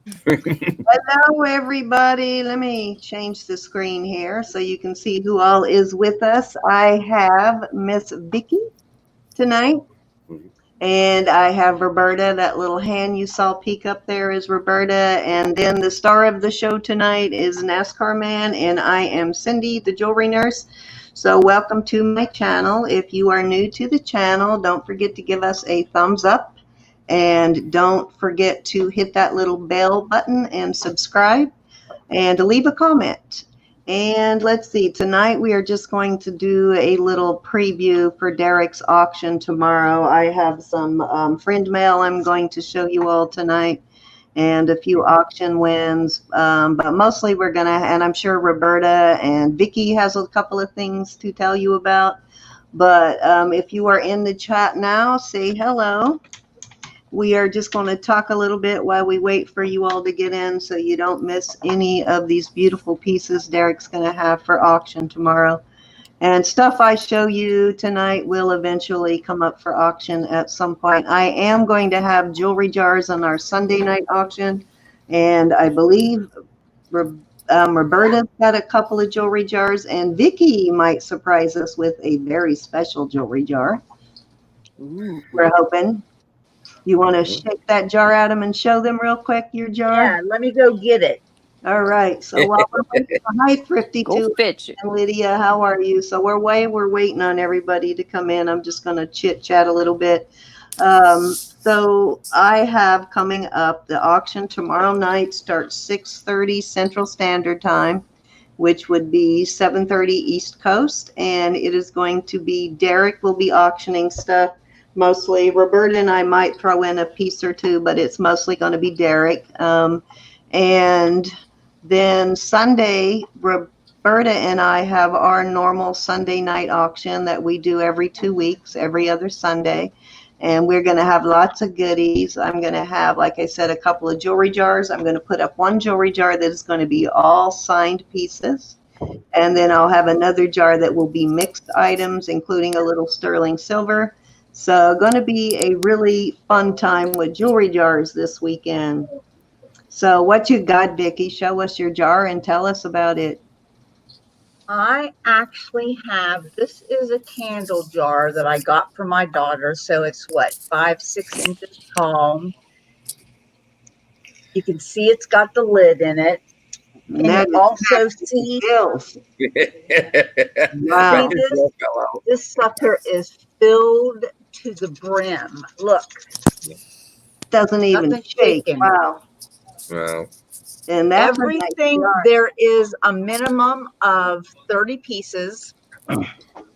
Hello, everybody. Let me change the screen here so you can see who all is with us. I have Miss Vicky tonight, and I have Roberta. That little hand you saw peek up there is Roberta. And then the star of the show tonight is Nascarman, and I am Cindy, the jewelry nurse. So welcome to my channel. If you are new to the channel, don't forget to give us a thumbs up. And don't forget to hit that little bell button and subscribe and to leave a comment. And let's see, tonight we are just going to do a little preview for Derek's auction tomorrow. I have some friend mail I'm going to show you all tonight and a few auction wins. But mostly we're going to, and I'm sure Roberta and Vicky has a couple of things to tell you about. But if you are in the chat now, say hello. We are just going to talk a little bit while we wait for you all to get in so you don't miss any of these beautiful pieces Derek's going to have for auction tomorrow. And stuff I show you tonight will eventually come up for auction at some point. I am going to have jewelry jars on our Sunday night auction, and I believe Roberta's got a couple of jewelry jars, and Vicky might surprise us with a very special jewelry jar. We're hoping. You want to shake that jar at them and show them real quick your jar? Yeah, let me go get it. All right. So while we're waiting, hi, Thrifty too. And Lydia, how are you? So we're waiting on everybody to come in. I'm just going to chit chat a little bit. So I have coming up the auction tomorrow night starts 6:30 Central Standard Time, which would be 7:30 East Coast, and it is going to be Derek will be auctioning stuff. Mostly Roberta and I might throw in a piece or two, but it's mostly going to be Derek. And then Sunday, Roberta and I have our normal Sunday night auction that we do every 2 weeks, every other Sunday. And we're going to have lots of goodies. I'm going to have, like I said, a couple of jewelry jars. I'm going to put up one jewelry jar that is going to be all signed pieces. And then I'll have another jar that will be mixed items, including a little sterling silver. So going to be a really fun time with jewelry jars this weekend. So what you got, Vicky? Show us your jar and tell us about it. I actually have, this is a candle jar that I got for my daughter. So it's what, 5-6 inches tall. You can see it's got the lid in it. And you also see, wow. this sucker is filled to the brim. Look. Doesn't even shake. Wow. Wow. And everything, nice, there is a minimum of 30 pieces.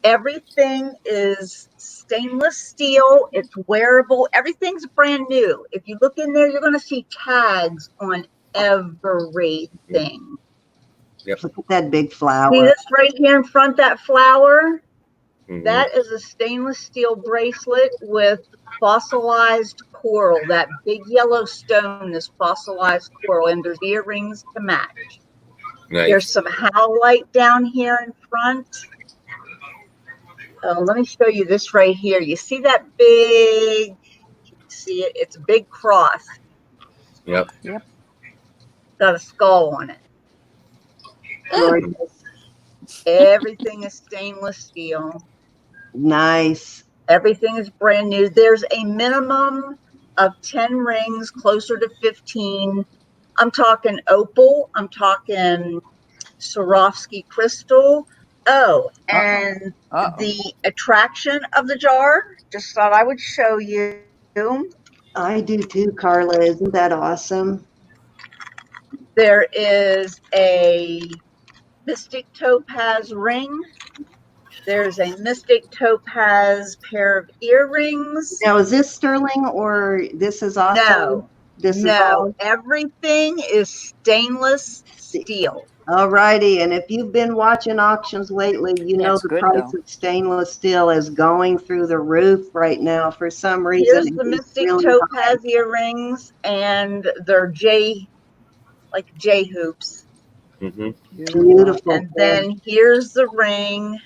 Everything is stainless steel. It's wearable. Everything's brand new. If you look in there, you're going to see tags on everything. Yep. Look at that big flower. See this right here in front, that flower? That is a stainless steel bracelet with fossilized coral. That big yellow stone is fossilized coral, and there's earrings to match. Nice. There's some howlite down here in front. Let me show you this right here. You see that big, see it? It's a big cross. Yep. Got a skull on it. Everything is stainless steel. Nice. Everything is brand new. There's a minimum of 10 rings, closer to 15. I'm talking opal. I'm talking Swarovski crystal. Oh, and the attraction of the jar, just thought I would show you. I do too, Carla. Isn't that awesome? There is a Mystic Topaz ring. There's a Mystic Topaz pair of earrings. Now, is this sterling or this is also? No. This no, is all? Everything is stainless steel. All righty. And if you've been watching auctions lately, you know the price of stainless steel is going through the roof right now for some reason. Here's the Mystic Topaz earrings, and they're J hoops. Beautiful. And then here's the ring.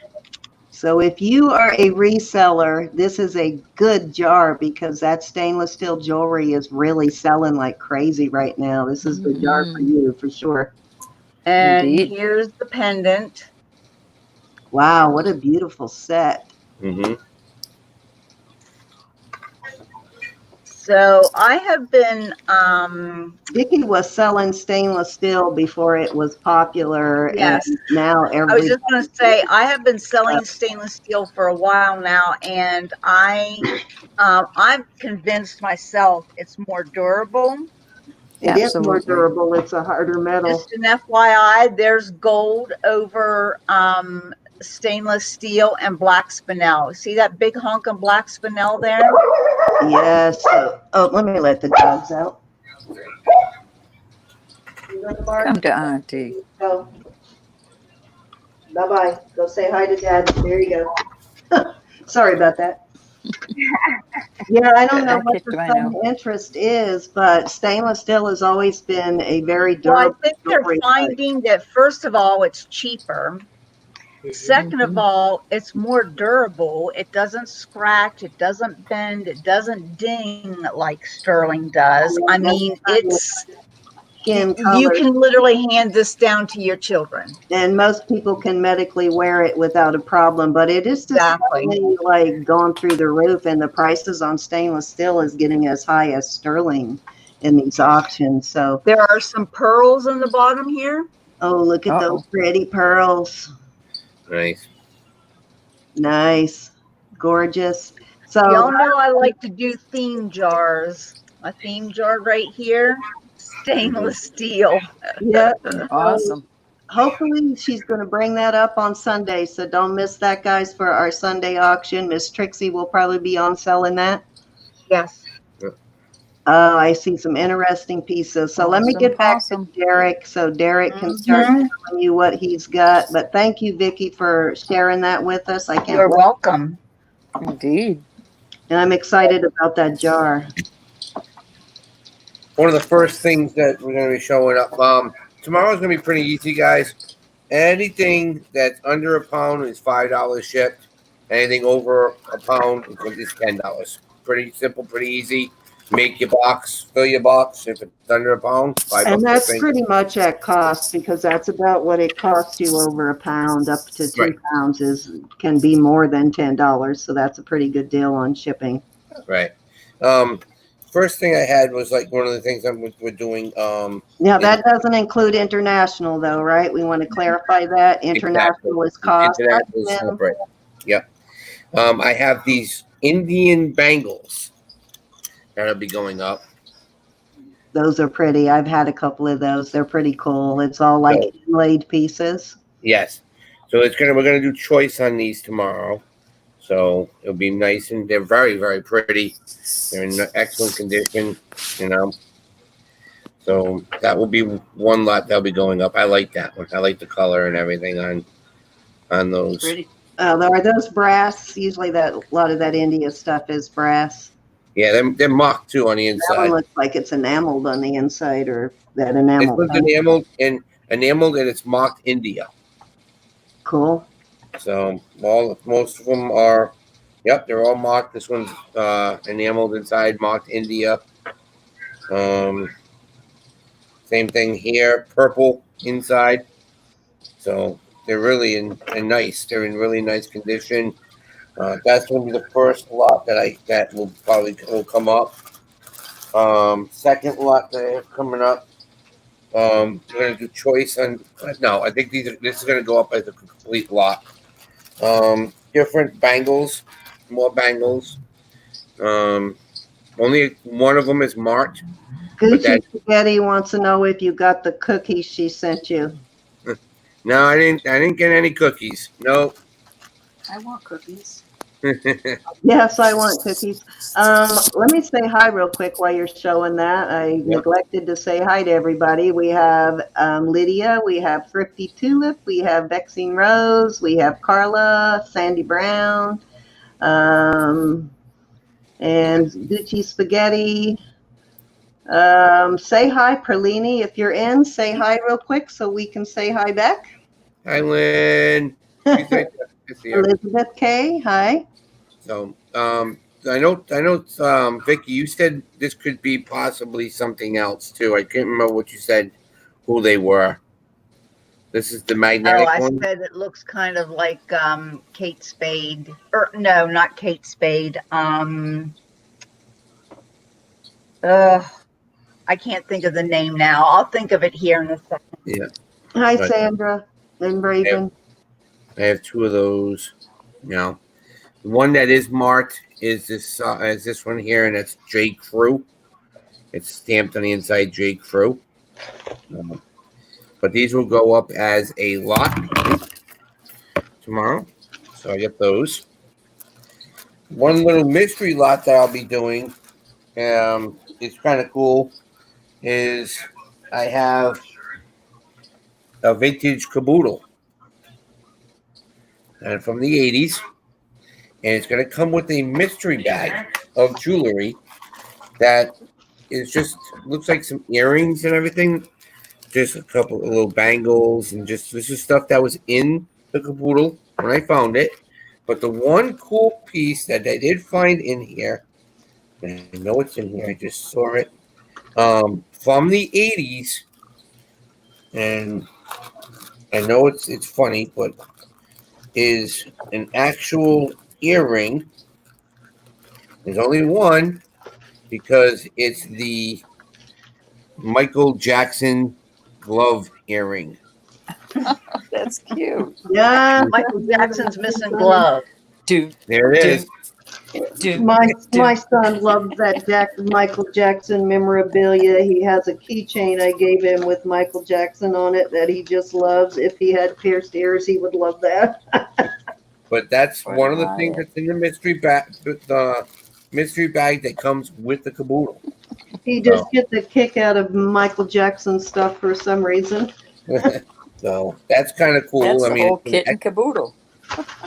So if you are a reseller, this is a good jar because that stainless steel jewelry is really selling like crazy right now. This is the jar for you for sure. And Indeed. here's the pendant. Wow, what a beautiful set. Mm-hmm. So I have been, Vicki was selling stainless steel before it was popular, yes, and now I was just everybody. going to say, I have been selling stainless steel for a while now, and I'm convinced myself it's more durable. It is more Absolutely. durable. It's a harder metal. Just an FYI, there's gold over stainless steel and black spinel. See that big hunk of black spinel there? Yes. Oh, let me let the dogs out. You gonna bark? Come to Auntie. Go. Bye-bye. Go say hi to Dad. There you go. Sorry about that. Yeah, I don't know I what kicked the mine sudden out. interest is, but stainless steel has always been a very Well, I durable think they're jewelry. finding that, first of all, it's cheaper. Second of Mhm. all, it's more durable. It doesn't scratch, it doesn't bend, it doesn't ding like sterling does. I mean, Skin you color, can literally hand this down to your children. and most people can medically wear it without a problem, but it is just Exactly. suddenly, like gone through the roof, and the prices on stainless steel is getting as high as sterling in these auctions. So, There are some pearls in the bottom here. oh, look at those Uh-oh. pretty pearls. Nice. Nice, gorgeous. So, Y'all know I like to do theme jars. A theme jar right here, stainless steel. yeah, Awesome. hopefully she's going to bring that up on Sunday. So don't miss that, guys, for our Sunday auction. Miss Trixie will probably be on selling that. Yes. Oh, I see some interesting pieces. So let me get back Awesome. to Derek so Derek can start Mhm. telling you what he's got. But thank you, Vicki, for sharing that with us. I can't You're wait. welcome. Indeed. And I'm excited about that jar. One of the first things that we're going to be showing up. Tomorrow's going to be pretty easy, guys. Anything that's under a pound is $5 shipped. Anything over a pound is $10. Pretty simple, pretty easy. Make your box, fill your box. If it's under a pound, $5 And that's shipping. pretty much at cost because that's about what it costs you over a pound. Up to 2 Right. pounds can be more than $10. So that's a pretty good deal on shipping. Right. First thing I had was like one of the things we're doing. Now that doesn't include international though, right? We want to clarify that. International is cost. International is separate. Yep. I have these Indian bangles that'll be going up. Those are pretty. I've had a couple of those. They're pretty cool. It's all like inlaid pieces. Yes. So we're gonna do choice on these tomorrow. So it'll be nice, and they're very, very pretty. They're in excellent condition, you know. So that will be one lot that'll be going up. I like that one. I like the color and everything on those. Pretty. Are those brass? Usually that a lot of that India stuff is brass. Yeah, they're mocked too on the That one inside. looks like it's enameled on the inside, or that This enamel. one's enameled and it's mocked India. Cool. So most of them are, yep, they're all mocked. This one's enameled inside, mocked India. Same thing here, purple inside. So they're really nice. They're in really nice condition. That's going to be the first lot that will probably come up. Second lot that I have coming up. We're going to do choice on. No, I think this is going to go up as a complete lot. Different bangles, more bangles. Only one of them is marked. Gucci Spaghetti wants to know if you got the cookies she sent you. No, I didn't get any cookies. No. I want cookies. Yes, I want cookies. Let me say hi real quick while you're showing that. I neglected to say hi to everybody. We have Lydia, we have Thrifty Tulip, we have Vexing Rose, we have Carla, Sandy Brown, and Gucci Spaghetti. Say hi, Perlini. If you're in, say hi real quick so we can say hi back. Hi, Lynn. Elizabeth here. Elizabeth K. Hi. So, I know, Vicky, you said this could be possibly something else too. I can't remember what you said, who they were. This is the Oh, magnetic I one. said it looks kind of like Kate Spade, or no, not Kate Spade. I can't think of the name now. I'll think of it here in a second. Yeah, Hi, Right. Sandra and Raven. I have two of those. Now, the one that is marked is this one here, and it's J. Crew. It's stamped on the inside, J. Crew. But these will go up as a lot tomorrow. So I get those. One little mystery lot that I'll be doing, it's kind of cool, is I have a vintage caboodle, and from the 80s, and it's going to come with a mystery bag of jewelry that is just looks like some earrings and everything, just a couple of little bangles, and just this is stuff that was in the caboodle when I found it. But the one cool piece that I did find in here, and I know it's in here, I just saw it, from the 80s, and I know it's funny, but is an actual earring. There's only one because it's the Michael Jackson glove earring. That's cute. Yeah. Michael Jackson's missing glove. Do There it is. My son loves that Michael Jackson memorabilia. He has a keychain I gave him with Michael Jackson on it that he just loves. If he had pierced ears, he would love that. But that's What one of the about things it? that's in the mystery bag. The mystery bag that comes with the caboodle. He just gets a kick out of Michael Jackson stuff for some reason. So that's kind of cool. That's I the mean, whole kit and caboodle.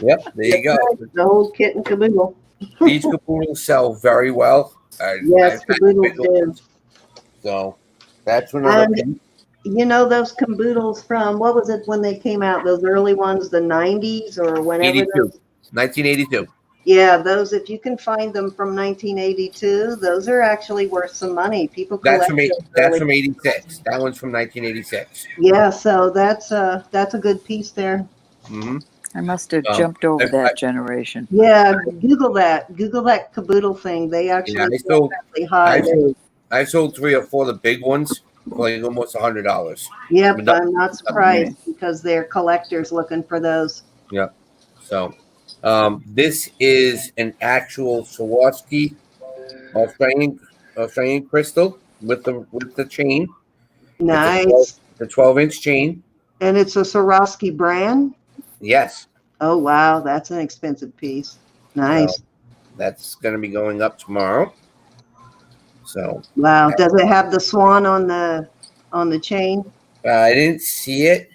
yep, there you go. The whole kit and caboodle. These caboodles sell very well. Yes, I've had caboodles bigger do. ones. So that's another And piece. you know those caboodles from, what was it when they came out? Those early ones, the 90s or whenever 82, those. 1982. Yeah, those, if you can find them from 1982, those are actually worth some money. People That's collect from those that's early. from 86. That one's from 1986. Yeah, so that's a good piece there. Mm-hmm. I must have Um, jumped over I- that generation. Yeah, Google that. Google that caboodle thing. They actually I sell sold really high. I sold 3 or 4 of the big ones for like almost $100. Yep, But I'm not surprised because they're collectors looking for those. Yeah. So, this is an actual Swarovski Australian crystal with the chain. Nice. The 12-inch chain. And it's a Swarovski brand? Yes. Oh, wow. That's an expensive piece. Nice. So that's going to be going up tomorrow. So Wow. Does it have the swan on the chain? I didn't see it,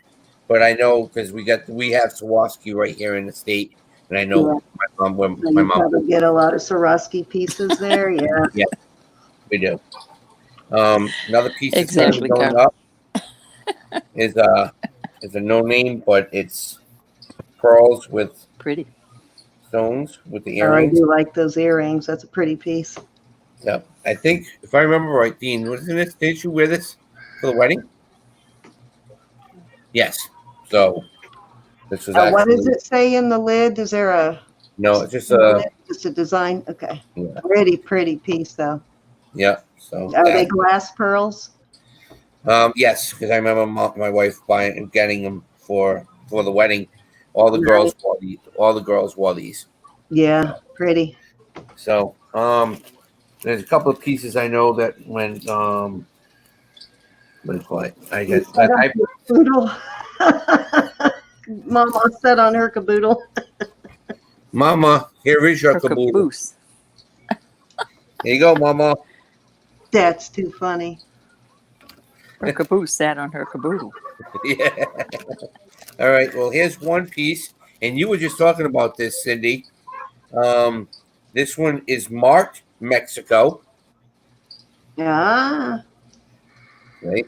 but I know because we have Swarovski right here in the state, and I know So you probably get a lot of Swarovski pieces there. Yeah. Yeah, we do. Another piece that's going to be Exactly, going Carl. up is a no name, but it's pearls with Pretty. stones with the Oh, I earrings. do like those earrings. That's a pretty piece. Yeah, I think if I remember right, Dean, wasn't this? Did you wear this for the wedding? Yes. So this was actually. What does it say in the lid? Is there a No, it's just just a design? Okay. Yeah. Pretty piece though. Yeah. So Are they glass pearls? yes, because I remember my wife buying and getting them for the wedding. All the girls wore these. All the girls wore these. Yeah, pretty. So there's a couple of pieces I know that when what do you call it? I guess Caboodle. Mama sat on her caboodle. Mama, here is your Her caboodle. caboose. Here you go, Mama. That's too funny. Her caboose sat on her caboodle. Yeah. All right. Well, here's one piece, and you were just talking about this, Cindy. This one is marked Mexico. Ah, Right.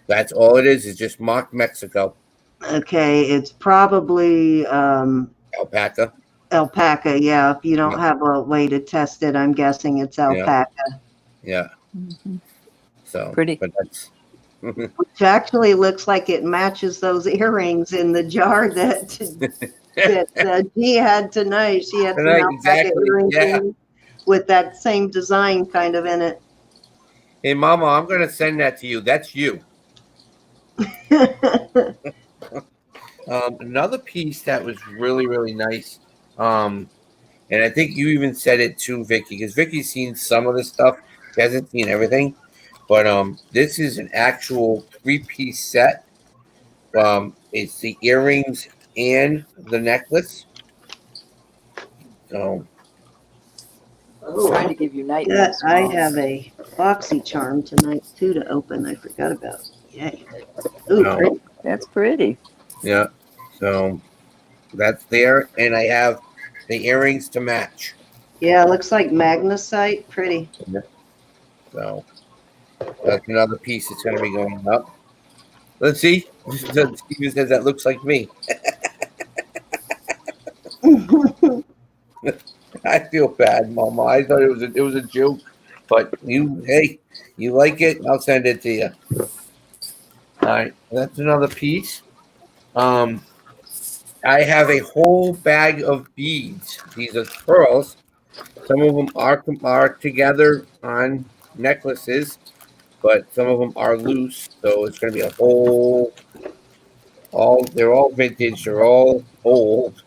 That's all it is just marked Mexico. Okay, it's probably Alpaca. alpaca. Yeah, if you don't Yeah. have a way to test it, I'm guessing it's alpaca. Yeah. Mhm. So, Pretty. but that's Which actually looks like it matches those earrings in the jar that G had tonight. She had some right. alpaca Exactly. earrings Yeah. with that same design kind of in it. Hey, Mama, I'm gonna send that to you. That's you. Another piece that was really, really nice. Um, and I think you even said it too, Vicky, because Vicky's seen some of this stuff. She hasn't seen everything. But this is an actual three-piece set. It's the earrings and the necklace. So Trying to give you Yeah, nightmares, I Mom. have a boxy charm tonight too to open. I forgot about. Yay! Ooh, no, pretty. That's pretty. yeah. So that's there, and I have the earrings to match. Yeah, looks like magnesite. Pretty. So that's another piece that's going to be going up. Let's see. Steven says that looks like me. I feel bad, Mama. I thought it was a joke, but hey, you like it? I'll send it to you. All right, that's another piece. Um, I have a whole bag of beads. These are pearls. Some of them are together on necklaces, but some of them are loose. So it's going to be a whole. They're all vintage. They're all old.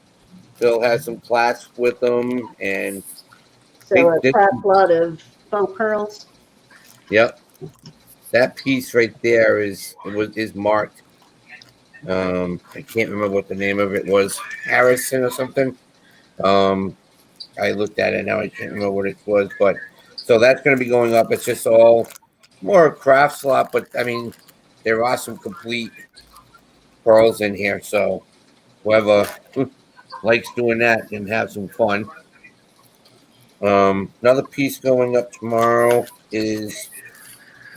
Still has some clasp with them, and I So think a this. crap lot of faux pearls. Yep, that piece right there is marked. I can't remember what the name of it was, Harrison or something. Um, I looked at it now. I can't remember what it was, but so that's going to be going up. It's just all more craft slot, but I mean, there are some complete pearls in here. So whoever likes doing that can have some fun. Another piece going up tomorrow is,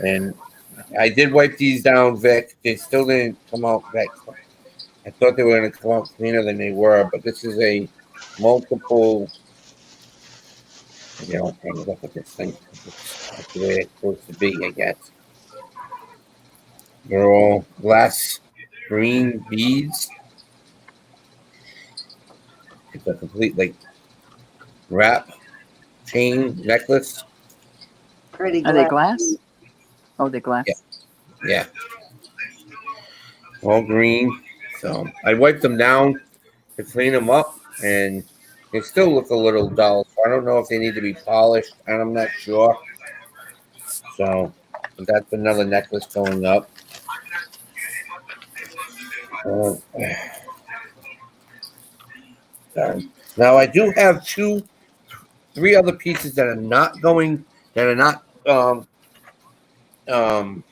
and I did wipe these down, Vic. They still didn't come out that. I thought they were going to come out cleaner than they were, but this is a multiple. I'm trying to look at this thing. It's not the way it's supposed to be, I guess. They're all glass green beads. It's a complete like wrap chain necklace. Pretty Are they glass. glass? Oh, they're glass. Yeah. Yeah, all green. So I wiped them down to clean them up, and they still look a little dull. So I don't know if they need to be polished, and I'm not sure. So that's another necklace going up. Uh, now I do have three other pieces that are not going, that are not um,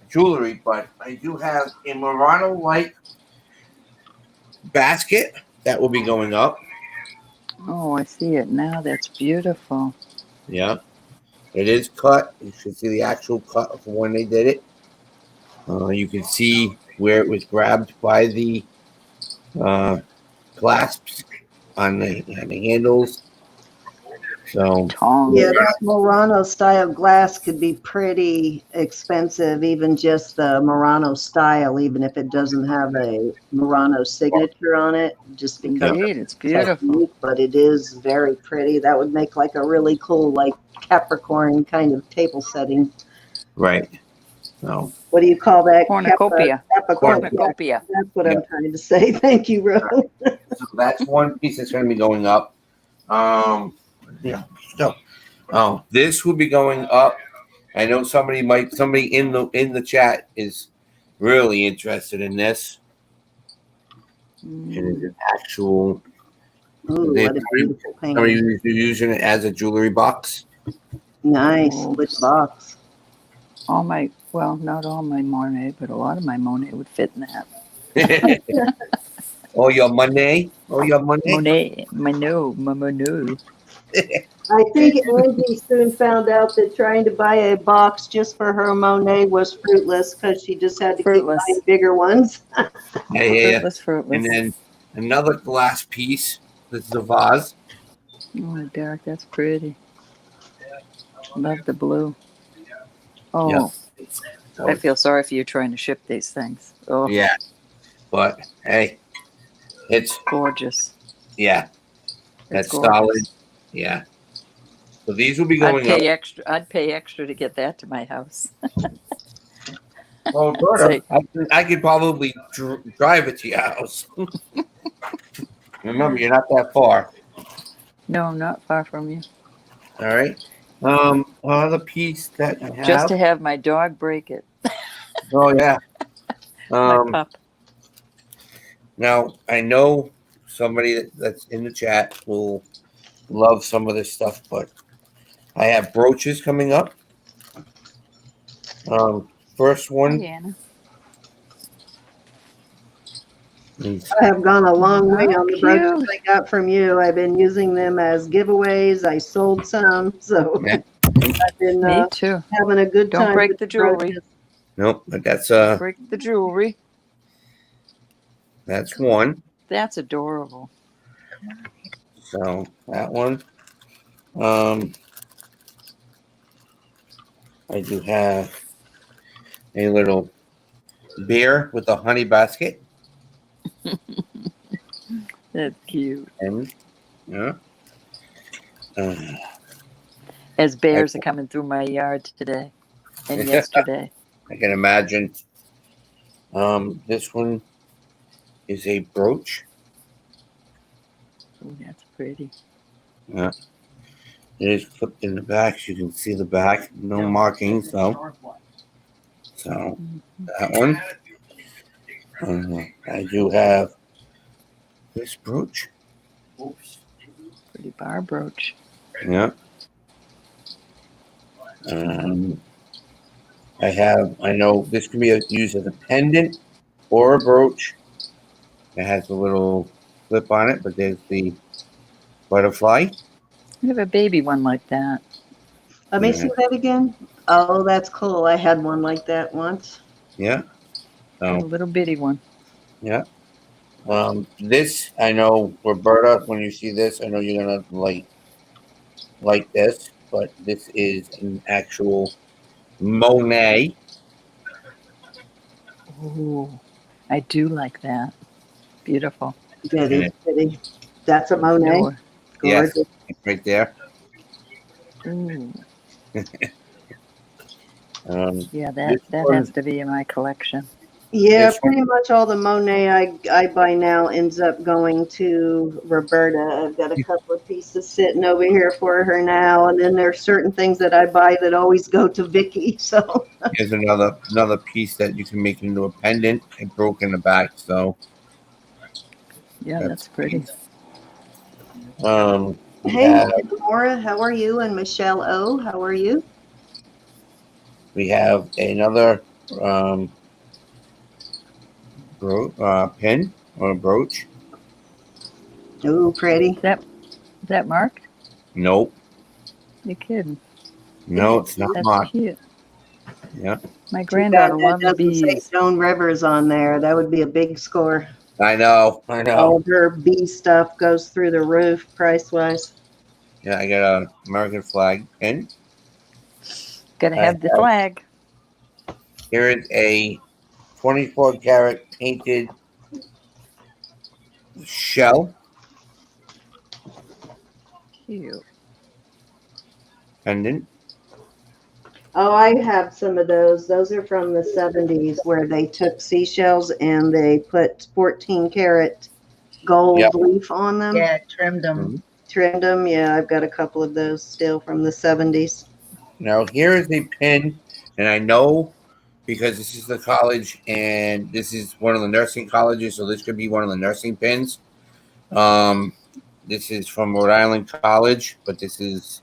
jewelry, but I do have a Murano like basket that will be going up. Oh, I see it now. That's beautiful. Yeah, it is cut. You should see the actual cut of when they did it. You can see where it was grabbed by the clasps on the handles. So Tongs. Yeah, that Murano style glass could be pretty expensive, even just the Murano style, even if it doesn't have a Murano signature on it, just because Indeed, it's it's beautiful. technique, but it is very pretty. That would make like a really cool, like Capricorn kind of table setting. right. So What do you call that? Cornucopia. Capricorn. Cornucopia. That's what Yeah. I'm trying to say. Thank you, Rose. So that's one piece that's going to be going up. Yeah. So, this will be going up. I know somebody in the chat is really interested in this. It is an actual. Ooh, what a beautiful Somebody painting. is using it as a jewelry box. Nice. Oh, Which box? not all my Monet, but a lot of my Monet would fit in that. Oh, your Monet. Monet, Monet. I think Angie soon found out that trying to buy a box just for her Monet was fruitless because she just had to keep Fruitless. buying bigger ones. Yeah. Fruitless, And fruitless. then another glass piece. This is a vase. Oh, Derek, that's pretty. Love the blue. Oh, Yeah. So I feel sorry for you trying to ship these things. Oh, yeah, but hey, it's gorgeous. yeah, It's that's solid. gorgeous. Yeah. So these will be I'd going up. pay extra. I'd pay extra to get that to my house. Oh, Berta, Say, I could probably drive it to your house. Remember, you're not that far. no, I'm not far from you. All right. Another piece that I Just have. to have my dog break it. Oh yeah. My Um. pup. Now I know somebody that's in the chat will love some of this stuff, but I have brooches coming up. First Hi, one Anna. is I have gone a long way Oh, on the brooches cute. I got from you. I've been using them as giveaways. I sold some, so yeah. I've been Me too. having a good Don't time break with the the jewelry. brooches. Nope, but Don't break the jewelry. that's one. That's adorable. So that one. Um, I do have a little beer with a honey basket, That's cute. and yeah, uh, As I, bears are coming through my yard today and yesterday. I can imagine. This one is a brooch. Oh, that's pretty. Yeah, it is clipped in the back. So you can see the back, no markings though. So Mhm. that one. I do have this brooch. Pretty bar brooch. Yeah. Um, I know this can be used as a pendant or a brooch. It has a little flip on it, but there's the butterfly. I have a baby one like that. Let me Yeah. see that again. Oh, that's cool. I had one like that once. Yeah. Got a So, little bitty one. yeah. This, I know, Roberta, when you see this, I know you're going to like this, but this is an actual Monet. Oh, I do like that. Beautiful. And Bitty, bitty. That's a Monet. No. yes, Gorgeous. right there. Ooh. Yeah, This that one, has to be in my collection. Yeah, this one, pretty much all the Monet I buy now ends up going to Roberta. I've got a couple of pieces sitting over here for her now, and then there's certain things that I buy that always go to Vicky. So here's another piece that you can make into a pendant. It broke in the back, so Yeah, that's that's pretty. we hey, have Laura, how are you? And Michelle O, how are you? another pin or a brooch. Oh, pretty. That marked? Nope, You're kidding. no, it's not That's marked. cute. Yeah, My Too bad granddaughter that loves doesn't say bees. Joan Rivers on there. That would be a big score. I know. All of her bee stuff goes through the roof price wise. Yeah, I got an American flag pin. Gotta I have the flag. Here is a 24 karat painted shell Cute. pendant. Oh, I have some of those. Those are from the 70s where they took seashells and they put 14 karat gold Yep. leaf on them, Yeah, trimmed them. Mhm. trimmed them. Yeah, I've got a couple of those still from the 70s. Now here is a pin, and I know because this is the college and this is one of the nursing colleges, so this could be one of the nursing pins. This is from Rhode Island College, but this is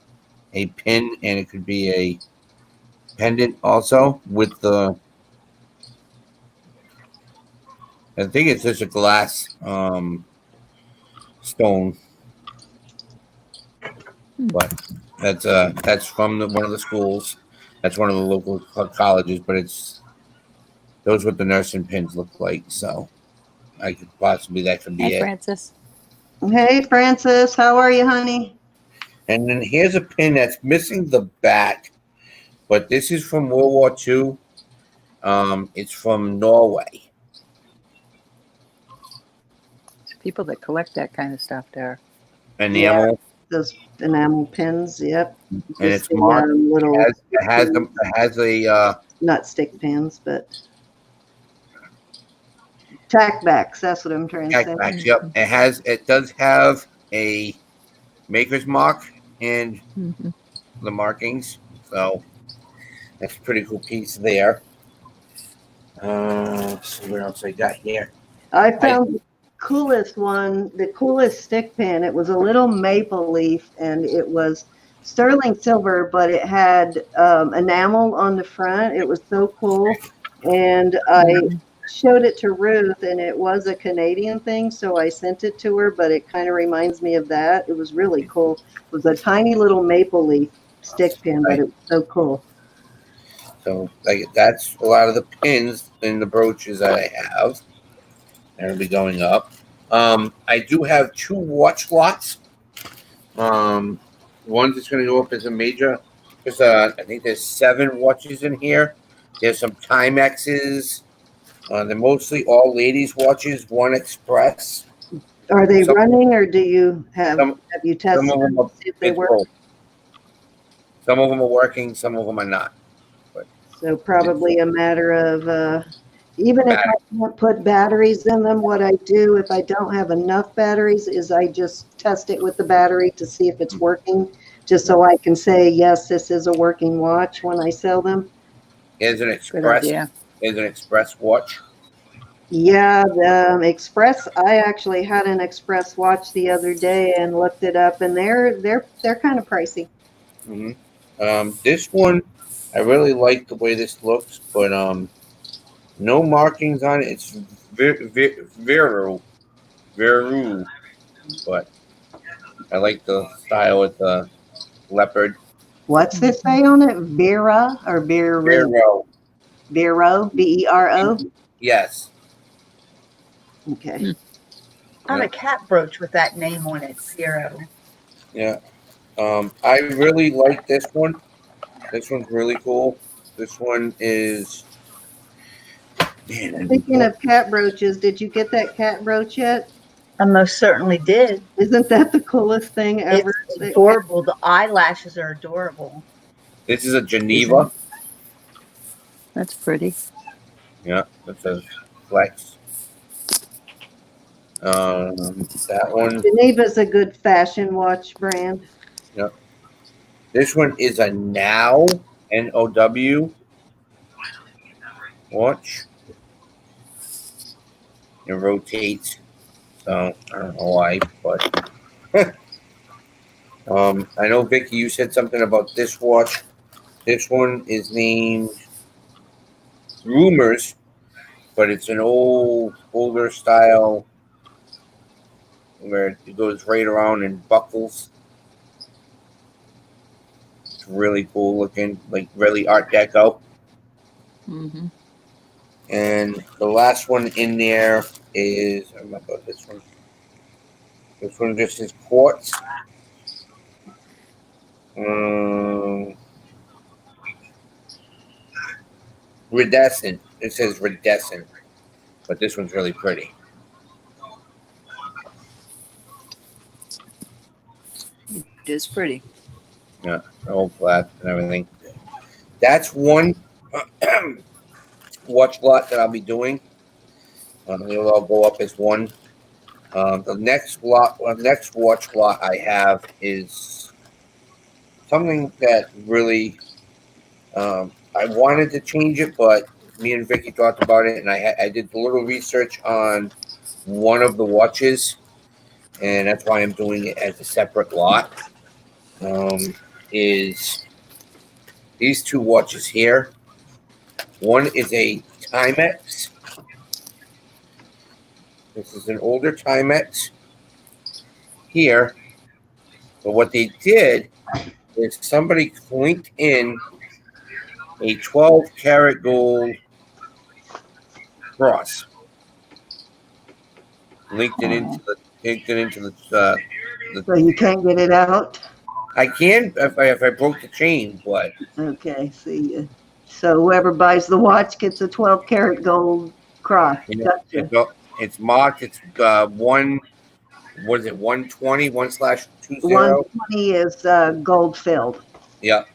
a pin, and it could be a pendant also with the. I think it's just a glass stone. But that's from one of the schools. That's one of the local colleges, but it's those what the nursing pins look like. So I could possibly that could be Hey, it. Francis. Hey, Francis, how are you, honey? And then here's a pin that's missing the back, but this is from World War II. It's from Norway. People that collect that kind of stuff there. Enamel, Those enamel pins, yep. and Just it's marked. little It has not stick pins, but tackbacks. That's what I'm trying to say. backpacks. Yep, it does have a maker's mark and Mm-hmm. the markings. So that's a pretty cool piece there. Let's see what else I got here. I found the coolest one, the coolest stick pin. It was a little maple leaf, and it was sterling silver, but it had enamel on the front. It was so cool, and I showed it to Ruth, and it was a Canadian thing, so I sent it to her. But it kind of reminds me of that. It was really cool. It was a tiny little maple leaf stick pin, but it was so cool. So that's a lot of the pins and the brooches that I have. That'll be going up. I do have 2 watch lots. One that's going to go up as a major. Because I think there's 7 watches in here. There's some Timexes. They're mostly all ladies' watches. 1 Express. Are they running, or do you have you tested Some of them them to see if they work? Some of them are working. Some of them are not. So probably a matter of even if I can't put batteries in them, what I do if I don't have enough batteries is I just test it with the battery to see if it's working, just so I can say, yes, this is a working watch when I sell them. Here's an Express. Here's an Express watch. Yeah, the Express. I actually had an Express watch the other day and looked it up, and they're kind of pricey. Mm-hmm. This one, I really like the way this looks, but no markings on it. It's Veru, but I like the style with the leopard. What's this say on it? Vera or Veru? Vero. Vero, Vero. Yes. Okay. On a cat brooch with that name on it, Zero. Yeah. I really like this one. This one's really cool. This one is. Man, Speaking of cat brooches, did you get that cat brooch yet? I most certainly did. Isn't that the coolest thing ever? It's adorable. The eyelashes are adorable. This is a Geneva. That's pretty. Yeah, that's a flex. That one. Geneva's a good fashion watch brand. Yep. This one is a Now NOW watch. It rotates, so I don't know why, but I know Vicky, you said something about this watch. This one is named Rumors, but it's an older style where it goes right around and buckles. It's really cool looking, like really Art Deco. Mm-hmm. And the last one in there is, I remember this one. This one just is quartz. Redescent. It says redescent, but this one's really pretty. It is pretty. Yeah, old flat and everything. That's one watch lot that I'll be doing. It'll all go up as one. The next watch lot I have is something that really I wanted to change it, but me and Vicky talked about it, and I did a little research on one of the watches, and that's why I'm doing it as a separate lot. Is these 2 watches here. One is a Timex. This is an older Timex here, But what they did is somebody linked in a 12-karat gold cross. Linked it into the. So you can't get it out? I can if I broke the chain, but Okay, see. So whoever buys the watch gets a 12-karat gold cross. Gotcha. it's marked. It's one. What is it? 120, 1/20. 120 is gold filled. Yep.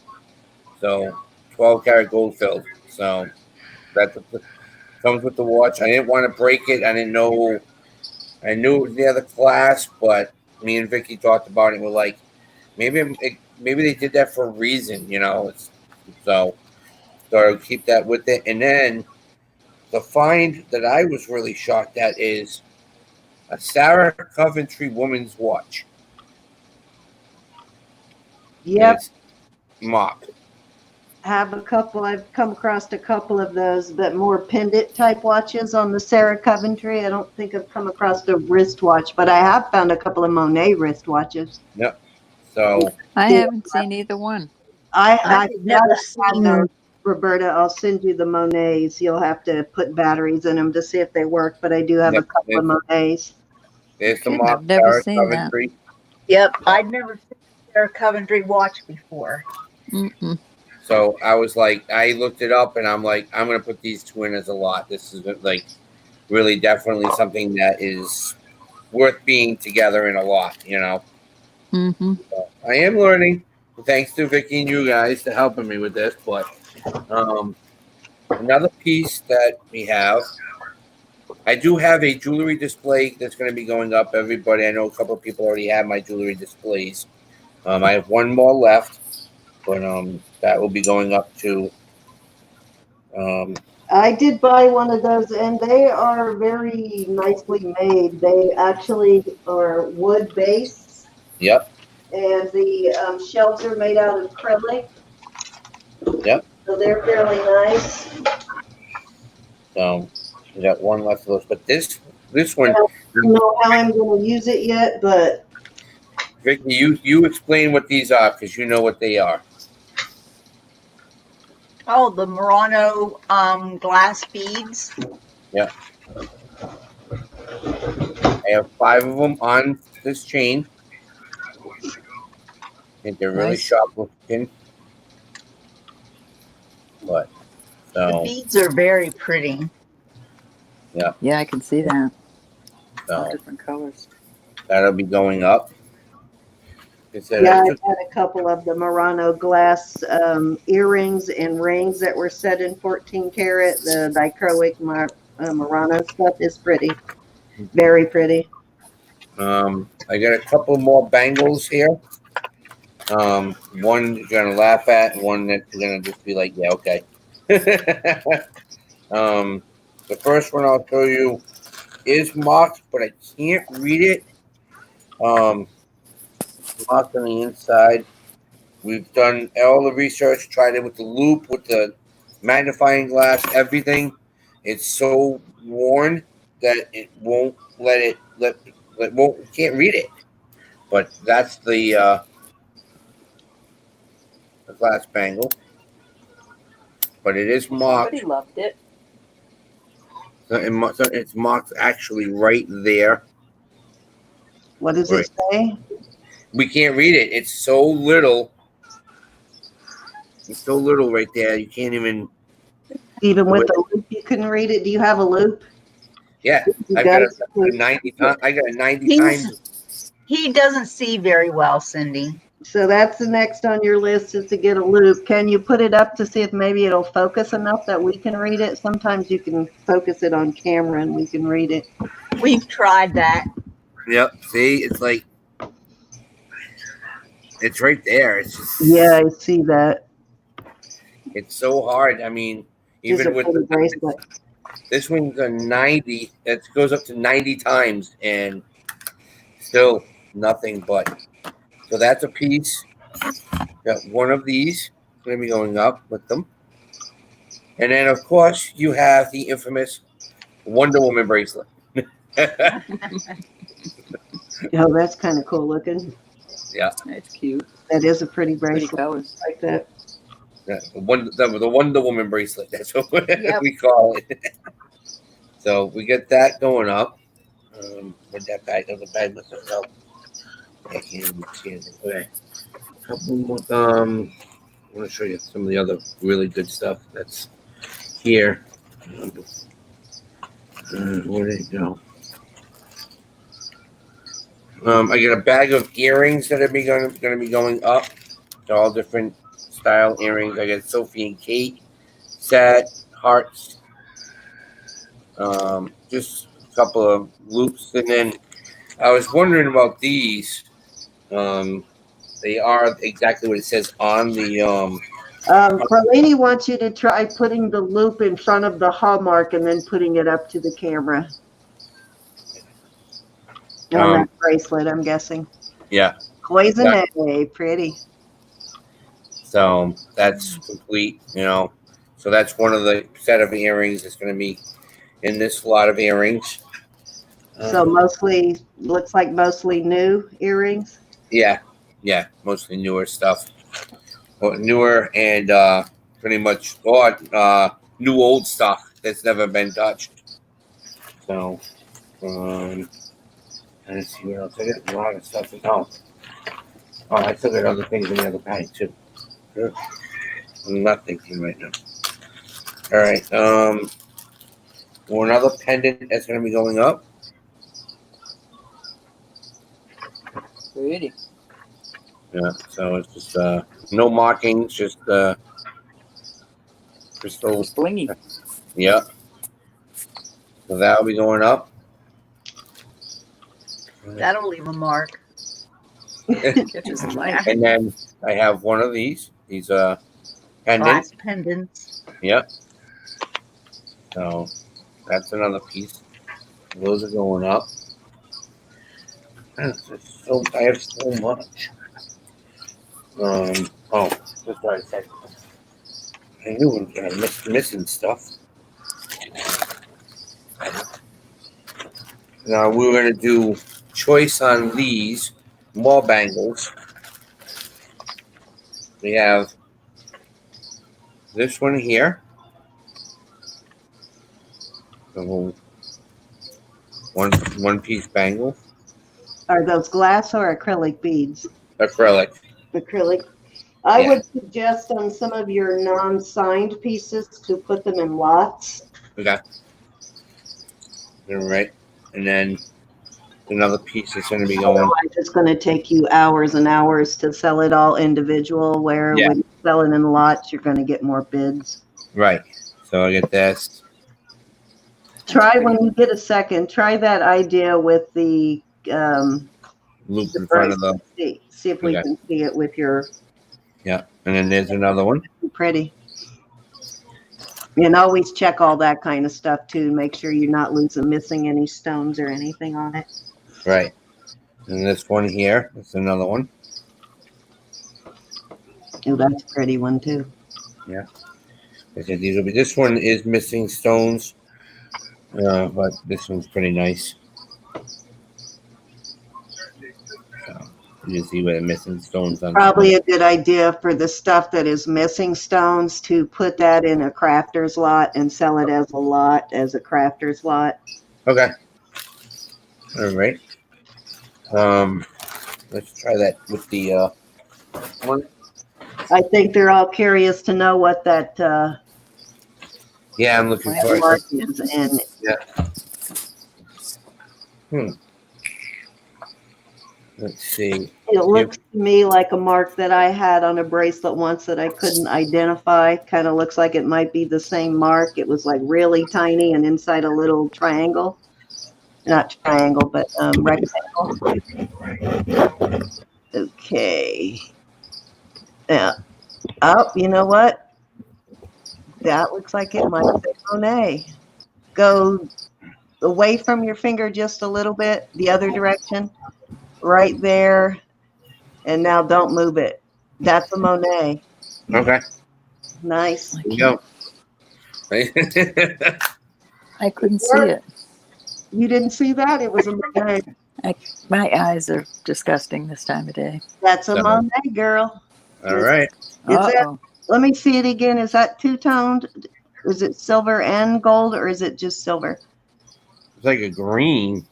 So 12-karat gold filled. So that's what comes with the watch. I didn't want to break it. I didn't know. I knew it was the other class, but me and Vicky talked about it. We're like, maybe they did that for a reason, you know. So I would keep that with it. And then the find that I was really shocked at is a Sarah Coventry woman's watch. Yep. It's mock. Have a couple. I've come across a couple of those, but more pendant type watches on the Sarah Coventry. I don't think I've come across a wristwatch, but I have found a couple of Monet wristwatches. Yep. So I haven't seen either one. I've never seen. Roberta, I'll send you the Monets. You'll have to put batteries in them to see if they work, but I do have a couple of Monets. there's the Kidding, mock I've never Sarah seen that. Coventry. Yep, I'd never seen Sarah Coventry watch before. Mm-mm. So I was like, I looked it up and I'm like, I'm going to put these two in as a lot. This is like really definitely something that is worth being together in a lot, you know. Mm-hmm. So I am learning. Thanks to Vicky and you guys for helping me with this. But another piece that we have, I do have a jewelry display that's going to be going up. Everybody, I know a couple of people already have my jewelry displays. I have one more left, but that will be going up to. I did buy one of those, and they are very nicely made. They actually are wood base. Yep. And the shelves are made out of acrylic. Yep. So they're fairly nice. So we got one left of those, but this one. I don't know how I'm going to use it yet, but Vicky, you explain what these are because you know what they are. Oh, the Murano glass beads. Yeah. I have 5 of them on this chain. I think they're really Nice. sharp looking. But The so beads are very pretty. Yeah, I can see that. All so different colors. that'll be going up. yeah, I've had a couple of the Murano glass earrings and rings that were set in 14 karat. The dichroic Murano stuff is pretty, very pretty. I got a couple more bangles here. One you're gonna laugh at, and one that you're gonna just be like, yeah, okay. The first one I'll show you is marked, but I can't read it. Marked on the inside. We've done all the research, tried it with the loop, with the magnifying glass, everything. It's so worn that it won't can't read it. But that's the glass bangle. But it is marked. Somebody loved it. So it's marked actually right there. What does it say? We can't read it. It's so little. It's so little right there. You can't even. Even with the loop, you couldn't read it. Do you have a loop? Yeah, I got a 90. I got a 90 times. He doesn't see very well, Cindy. So that's the next on your list is to get a loop. Can you put it up to see if maybe it'll focus enough that we can read it? Sometimes you can focus it on camera and we can read it. We've tried that. Yep. See, it's like it's right there. It's just Yeah, I see that. It's so hard. I mean, even with the bracelet. This one's a 90. It goes up to 90 times and still nothing but. So that's a piece. Got one of these going to be going up with them. And then, of course, you have the infamous Wonder Woman bracelet. Oh, that's kind of cool looking. Yeah. That's cute. That is a pretty Pretty bracelet. colors. Like that. Yeah, the Wonder Woman bracelet. That's what Yep. we call it. So we get that going up. With that bag on the bag with myself. Okay. Couple more. I want to show you some of the other really good stuff that's here. Where did it go? I get a bag of earrings that are going to be going up. They're all different style earrings. I get Sophie and Kate set hearts. Just a couple of loops, and then I was wondering about these. They are exactly what it says on the Carlini wants you to try putting the loop in front of the hallmark and then putting it up to the camera. On that bracelet, I'm guessing. Yeah. Cloisonne, pretty. So that's complete, So that's one of the set of earrings that's going to be in this lot of earrings. So mostly, looks like mostly new earrings. Yeah, mostly newer stuff. Well, newer and pretty much new old stuff that's never been touched. So, let's see what else. I got a lot of stuff. I still got other things in the other bag too. I'm not thinking right now. All right. Another pendant that's going to be going up. Pretty. Yeah. So it's just no markings, just crystal. Blingy. Yeah. So that'll be going up. That'll leave a mark. Catches the light. And then I have one of these. These pendants. Glass pendants. Yep. So that's another piece. Those are going up. I have so much. That's what I said. I knew I missing stuff. Now we're gonna do choice on these wall bangles. We have this one here. The one piece bangle. Are those glass or acrylic beads? Acrylic. Acrylic. I Yeah. would suggest on some of your non-signed pieces to put them in lots. Okay. All right. And then another piece is going to be going. Otherwise, it's going to take you hours and hours to sell it all individual, where Yeah. when you sell it in lots, you're going to get more bids. Right. So I get this. Try when you get a second, try that idea with the Loop in front of the. see if we Okay. can see it with your Yeah. And then there's another one. pretty. And always check all that kind of stuff too. Make sure you're not missing any stones or anything on it. Right. And this one here. That's another one. Oh, that's a pretty one too. Yeah. I said these will be. This one is missing stones, but this one's pretty nice. So you see where the missing stones on. Probably a good idea for the stuff that is missing stones to put that in a crafter's lot and sell it as a crafter's lot. Okay. All right. Let's try that with the one. I think they're all curious to know what that Yeah, I'm looking for mark it. is. And Let's see. it looks to me like a mark that I had on a bracelet once that I couldn't identify. Kind of looks like it might be the same mark. It was like really tiny and inside a little triangle. Not triangle, but rectangle. Okay. Yeah. Oh, you know what? That looks like it might say Monet. Go away from your finger just a little bit, the other direction. Right there. And now don't move it. That's a Monet. Okay. Nice. There you go. I couldn't see it. You didn't see that? It was a Monet. My eyes are disgusting this time of day. That's a So- Monet, girl. All right. Is that? Uh-oh. Let me see it again. Is that two-toned? Is it silver and gold, or is it just silver? It's like a green.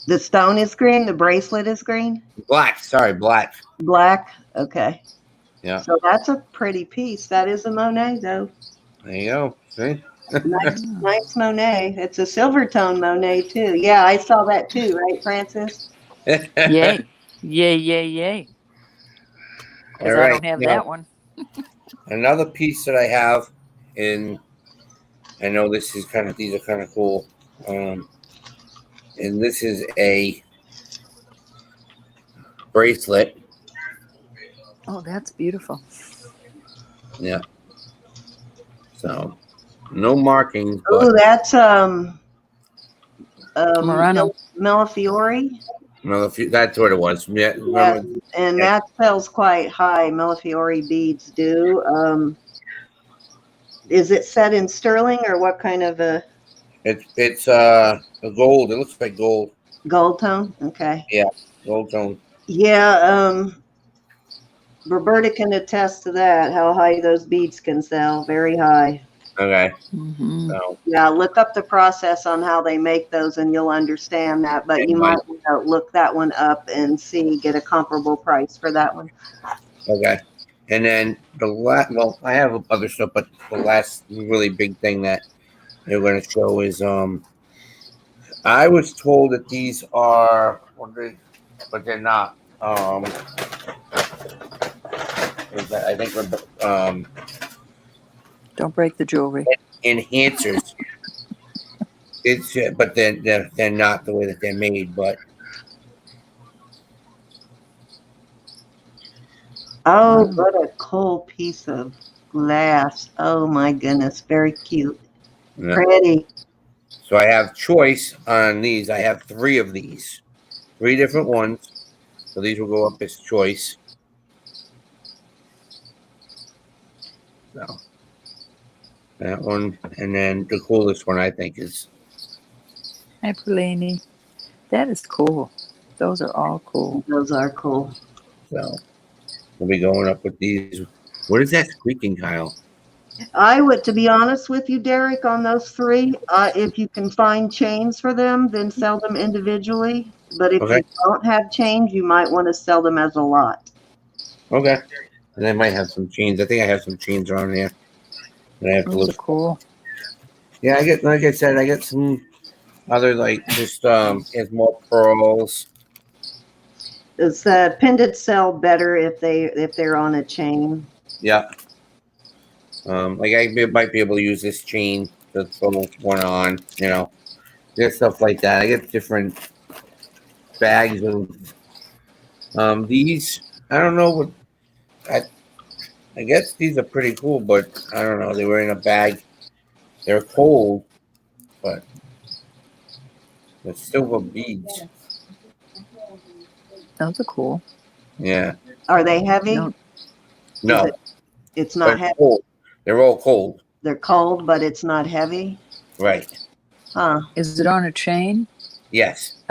The stone is green. The bracelet is green. Black. Sorry, black. Black. Okay. Yeah. So that's a pretty piece. That is a Monet, though. There you go. See? Nice Monet. It's a silver tone Monet too. Yeah, I saw that too, right, Francis? Yay. Yay, yay, yay. All Because I right. don't have Now, that one. another piece that I have in, I know this is kind of, these are kind of cool. And this is a bracelet. Oh, that's beautiful. Yeah. So, no markings, Oh, but that's Murano. Millefiori. another few, that's what it was. Yeah. Yes, Remember? and that sells quite high. Millefiori beads do. Is it set in sterling or what kind of a It's a gold. It looks like gold. gold tone? Okay. Gold tone. Yeah, Roberta can attest to that, how high those beads can sell, very high. Okay. Mm-hmm. So, Yeah, look up the process on how they make those and you'll understand that. But you might want to look that one up and see, get a comparable price for that one. okay. And then the last, well, I have other stuff, but the last really big thing that they're going to show is, I was told that these are, but they're not. I think Don't break the jewelry. enhancers. It's, but they're not the way that they're made. But Oh, what a cool piece of glass. Oh my goodness, very cute. yeah. Pretty. So I have choice on these. I have 3 of these, 3 different ones. So these will go up as choice. So that one, and then the coolest one I think is, Hi, Perlini. That is cool. Those are all cool. Those are cool. so we'll be going up with these. What is that squeaking, Kyle? I would, to be honest with you, Derek, on those 3, if you can find chains for them, then sell them individually. But if Okay. you don't have chains, you might want to sell them as a lot. Okay. And I might have some chains. I think I have some chains on there. And I have to Those are look. cool. Yeah, I get, like I said, I get some other, like, just has more pearls. Does pendants sell better if they're on a chain? Yeah. Like might be able to use this chain to throw one on, just stuff like that. I get different bags of these. I don't know what I guess these are pretty cool, but I don't know. They were in a bag. They're cold, but they're silver beads. Those are cool. Yeah. Are they heavy? No, No, It's not they're heavy. cold. They're all cold. They're cold, but it's not heavy. Right. Huh. is it on a chain? Yes.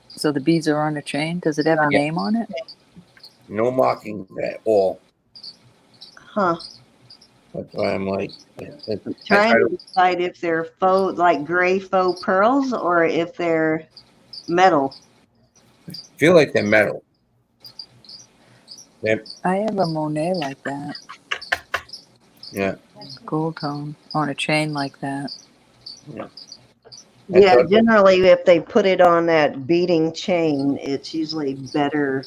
So the beads are on a chain? Does it have a Yeah. name on it? No markings at all. Huh. That's why I'm like, I'm trying to decide if they're faux, like gray faux pearls, or if they're metal. feel like they're metal. I have a Monet like that. Yeah. Gold tone on a chain like that. Yeah, thought- generally, if they put it on that beading chain, it's usually better.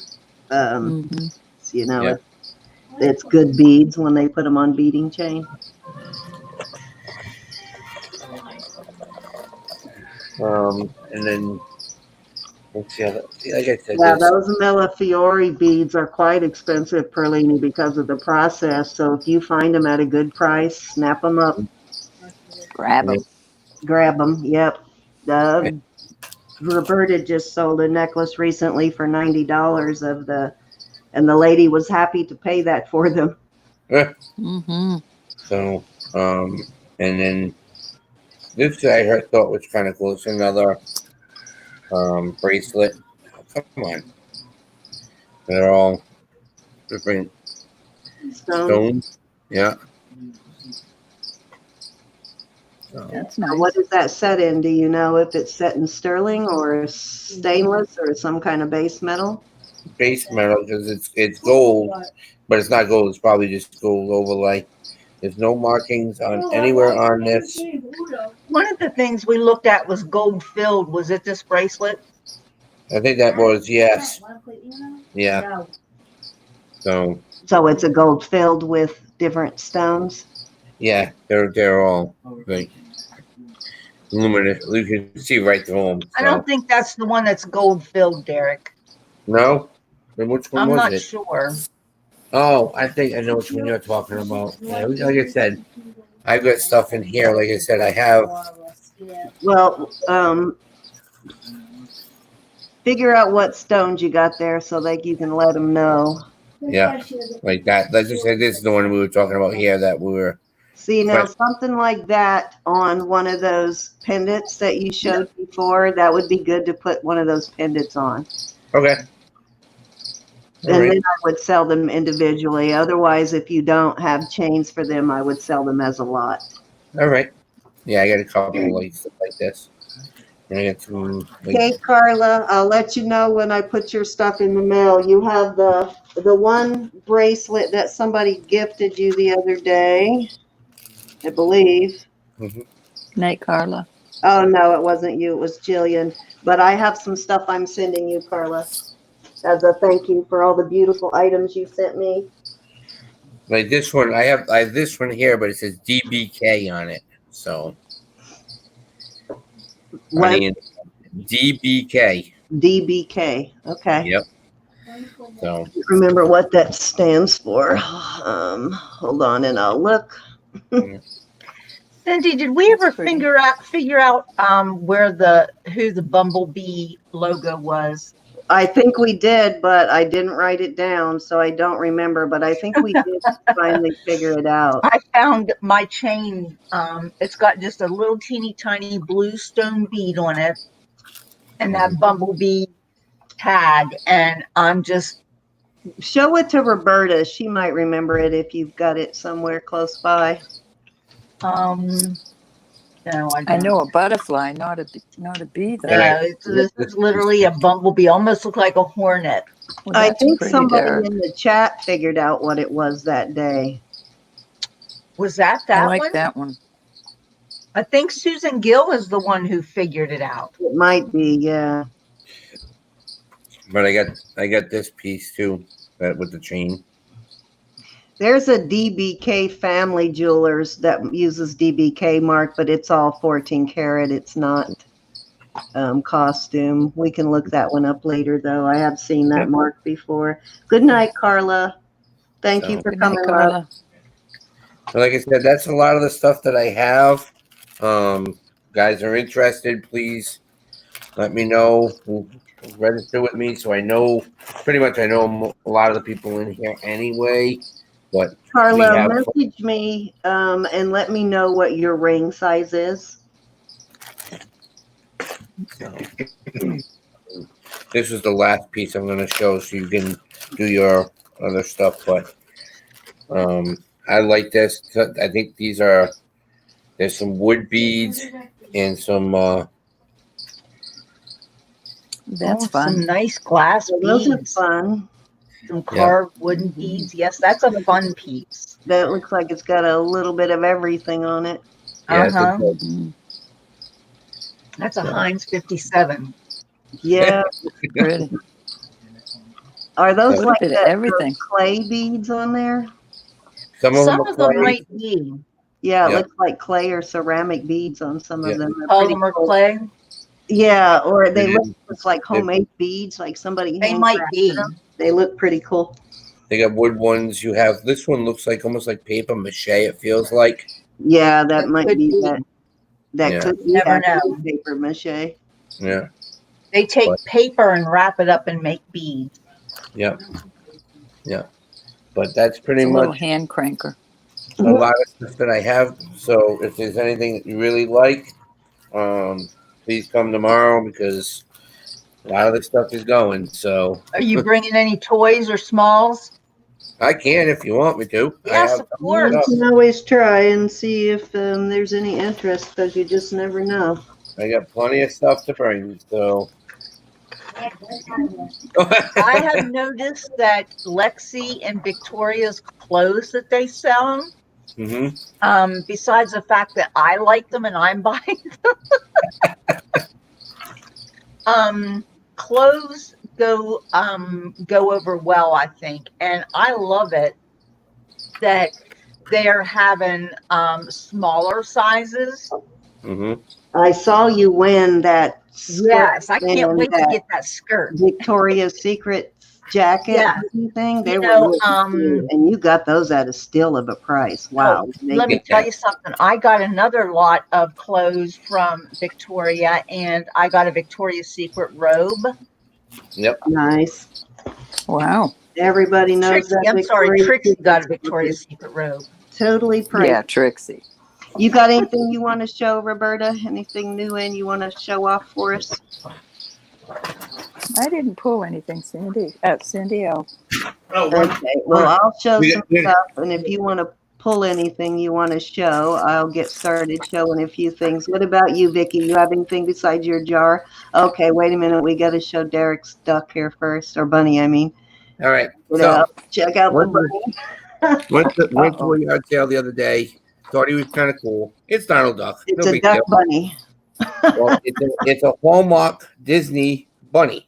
Mm-hmm. Yeah. It's good beads when they put them on beading chain. And then what's the other? Like I said, Yeah, this- those Millefiori beads are quite expensive, Perlini, because of the process. So if you find them at a good price, snap them up, Grab them. grab them. Yep. Roberta just sold a necklace recently for $90 and the lady was happy to pay that for them. Mm-hmm. So, and then this I thought was kind of cool. It's another bracelet. Oh, come on. They're all different Stone. stones. Yeah. So, That's Now, nice. what is that set in? Do you know if it's set in sterling or stainless or some kind of base metal? base metal because it's gold, but it's not gold. It's probably just gold overlay. There's no markings on anywhere on this. One of the things we looked at was gold filled. Was it this bracelet? I think that was yes. Yeah. So So it's a gold filled with different stones. yeah, they're all like luminous. You can see right through them. I So don't think that's the one that's gold filled, Derek. no. Then which one I'm was not it? sure. Oh, I think I know which one you're talking about. Yeah, like I said, I've got stuff in here. Like I said, I have. Well, figure out what stones you got there so that you can let them know. Yeah, like that. Let's just say this is the one we were talking about here that we were. See, now But- something like that on one of those pendants that you showed before, that would be good to put one of those pendants on. Okay. All And right. then I would sell them individually. Otherwise, if you don't have chains for them, I would sell them as a lot. All right. Yeah, I got a couple like stuff like this. And I got some. Like, Okay, Carla, I'll let you know when I put your stuff in the mail. You have the one bracelet that somebody gifted you the other day, I believe. Night, Carla. Oh, no, it wasn't you. It was Jillian. But I have some stuff I'm sending you, Carla, as a thank you for all the beautiful items you sent me. like this one, I have this one here, but it says DBK on it. So What? honey and DBK. DBK. Okay. Yep. So Remember what that stands for. Hold on and I'll look. Cindy, did we ever That's pretty. figure out who the bumblebee logo was? I think we did, but I didn't write it down, so I don't remember. But I think we did finally figure it out. I found my chain. It's got just a little teeny tiny blue stone bead on it, and that bumblebee tag. And I'm just Show it to Roberta. She might remember it if you've got it somewhere close by. no, I know a butterfly, not a bee, though. Yeah, this is literally a bumblebee. Almost look like a hornet. Well, I that's think pretty, somebody Derek. in the chat figured out what it was that day. Was that I like one? that one. I think Susan Gill is the one who figured it out. It might be, yeah. but I got this piece too, with the chain. There's a DBK Family Jewelers that uses DBK mark, but it's all 14 karat. It's not costume. We can look that one up later, though. I have seen that mark before. Good night, Carla. Thank you for Good night, coming, love. Carla. So like I said, that's a lot of the stuff that I have. Guys are interested, please let me know. Register with me so I know pretty much I know a lot of the people in here anyway. But Carla, message me and let me know what your ring size is. this is the last piece I'm going to show so you can do your other stuff. But I like this. I think there's some wood beads and some That's fun. Some nice glass So those are beads. fun. Some carved wooden beads. Yes, that's a fun piece. That looks like it's got a little bit of everything on it. Uh-huh. Mm, That's a Heinz 57. Yeah. pretty. Are those A like bit of that everything. clay beads on there? some of them, Some of them might be Yeah, it Yeah. looks like clay or ceramic beads on some Yeah. of them. They're pretty polymer cool. clay. Yeah, or they It look is. just like homemade beads, like somebody They might handcrafted be. them. They look pretty cool. They got wood ones. You have this one looks like almost like paper mache. It feels like. Yeah, that It might could be be. that. That Yeah. could be Never actually know. paper mache. Yeah. They take But- paper and wrap it up and make beads. Yeah. Yeah. But that's pretty It's a little much hand cranker. a lot of stuff that I have. So if there's anything that you really like, please come tomorrow because A lot of this stuff is going, so Are you bringing any toys or smalls? I can if you want me to. I Yes, have of some course. You stuff. can always try and see if there's any interest, because you just never know. I got plenty of stuff to bring, so. I have noticed that Lexi and Victoria's clothes that they sell, hmm besides the fact that I like them and I'm buying clothes go over well, I think. And I love it that they're having smaller sizes. hmm I saw you win that skirt Yes, I can't and wait to that get that skirt. Victoria's Secret jacket Yeah. thing. They You were know, really cute, and you got those at a steal of a price. Wow. let me tell you something. I got another lot of clothes from Victoria, and I got a Victoria's Secret robe. Yep. Nice. Wow. Everybody knows Trixie, that I'm sorry, Victoria's Trixie Secret got a stuff Victoria's is Secret robe. totally pricey. Yeah, Trixie. You got anything you want to show, Roberta? Anything new in you want to show off for us? I didn't pull anything, Cindy. Cindy, Oh, Okay, well, I'll show we- some we- stuff, and if you want to pull anything you want to show, I'll get started showing a few things. What about you, Vicki? You have anything besides your jar? Okay, wait a minute. We got to show Derek's duck here first, or bunny, I mean. All right. You So, know, check out the went bunny. went to a yard sale the other day. Thought he was kind of cool. It's Donald Duck. It's No a big duck deal. bunny. Well, it's a Hallmark Disney bunny.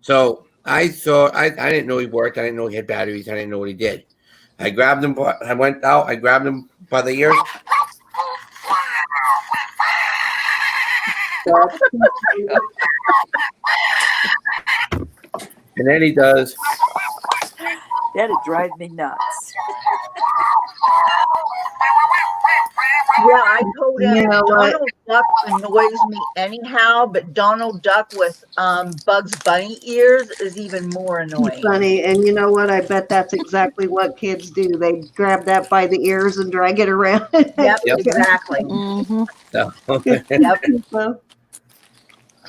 So I didn't know he worked. I didn't know he had batteries. I didn't know what he did. I grabbed him. I went out. I grabbed him by the ears. And then he does. that'd drive me nuts. Yeah, I told him You know what? Donald Duck annoys me anyhow, but Donald Duck with Bugs Bunny ears is even more annoying. Funny, and you know what? I bet that's exactly what kids do. They grab that by the ears and drag it around. Yep, Yep. exactly. Mm-hmm. So, Yep.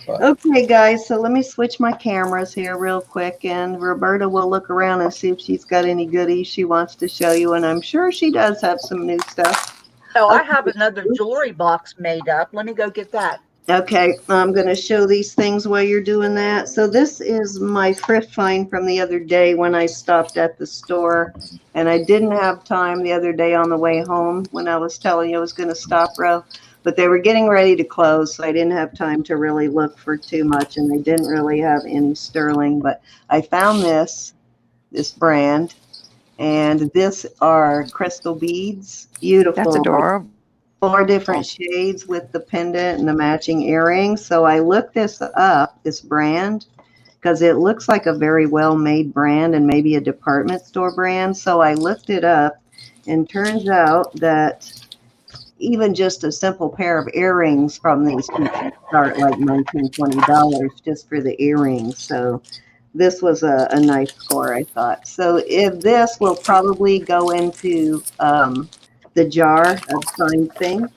Okay, guys, so let me switch my cameras here real quick, and Roberta will look around and see if she's got any goodies she wants to show you, and I'm sure she does have some new stuff. Oh, I have another jewelry box made up. Let me go get that. Okay, I'm going to show these things while you're doing that. So this is my thrift find from the other day when I stopped at the store, and I didn't have time the other day on the way home when I was telling you I was going to stop, Ro, but they were getting ready to close, so I didn't have time to really look for too much, and they didn't really have any sterling, but I found this brand, and this are crystal beads. Beautiful. That's adorable. 4 different shades with the pendant and the matching earrings. So I looked this up, this brand, because it looks like a very well-made brand and maybe a department store brand. So I looked it up, and turns out that even just a simple pair of earrings from these can start like $19, $20 just for the earrings. So this was a nice score, I thought. So if this will probably go into the jar of signed things,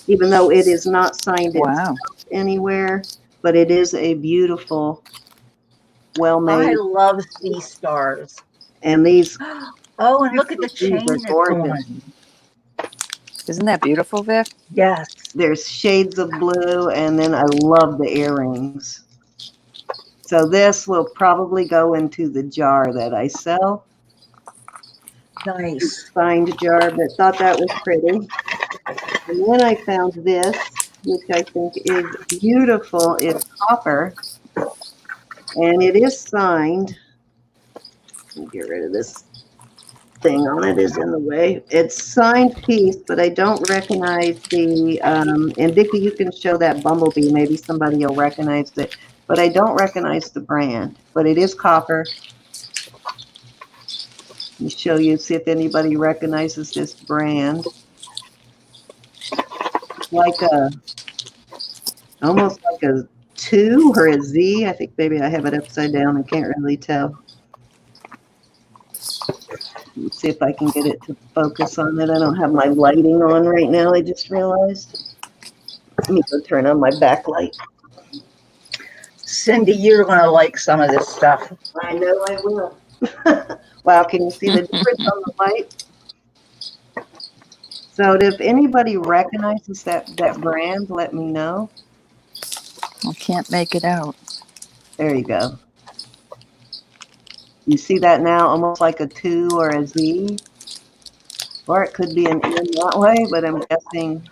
even though it is not signed Wow. anywhere, but it is a beautiful, I well-made, love sea stars. and these Oh, and look at the These chain are it's gorgeous. on. Isn't that beautiful, Vic? Yes. there's shades of blue, and then I love the earrings. So this will probably go into the jar that I sell, Nice. signed jar, but thought that was pretty. And then I found this, which I think is beautiful. It's copper, and it is signed. Let me get rid of this thing on it, is in the way. It's signed piece, but I don't recognize the, and Vicki, you can show that bumblebee. Maybe somebody will recognize it, but I don't recognize the brand, but it is copper. Let me show you, see if anybody recognizes this brand. Like a, almost like a 2 or a Z. I think maybe I have it upside down. I can't really tell. Let's see if I can get it to focus on it. I don't have my lighting on right now, I just realized. Let me go turn on my backlight. Cindy, you're going to like some of this stuff. I know I will. Wow, can you see the difference on the light? So if anybody recognizes that brand, let me know. I can't make it out. There you go. You see that now, almost like a 2 or a Z? Or it could be an N that way, but I'm guessing.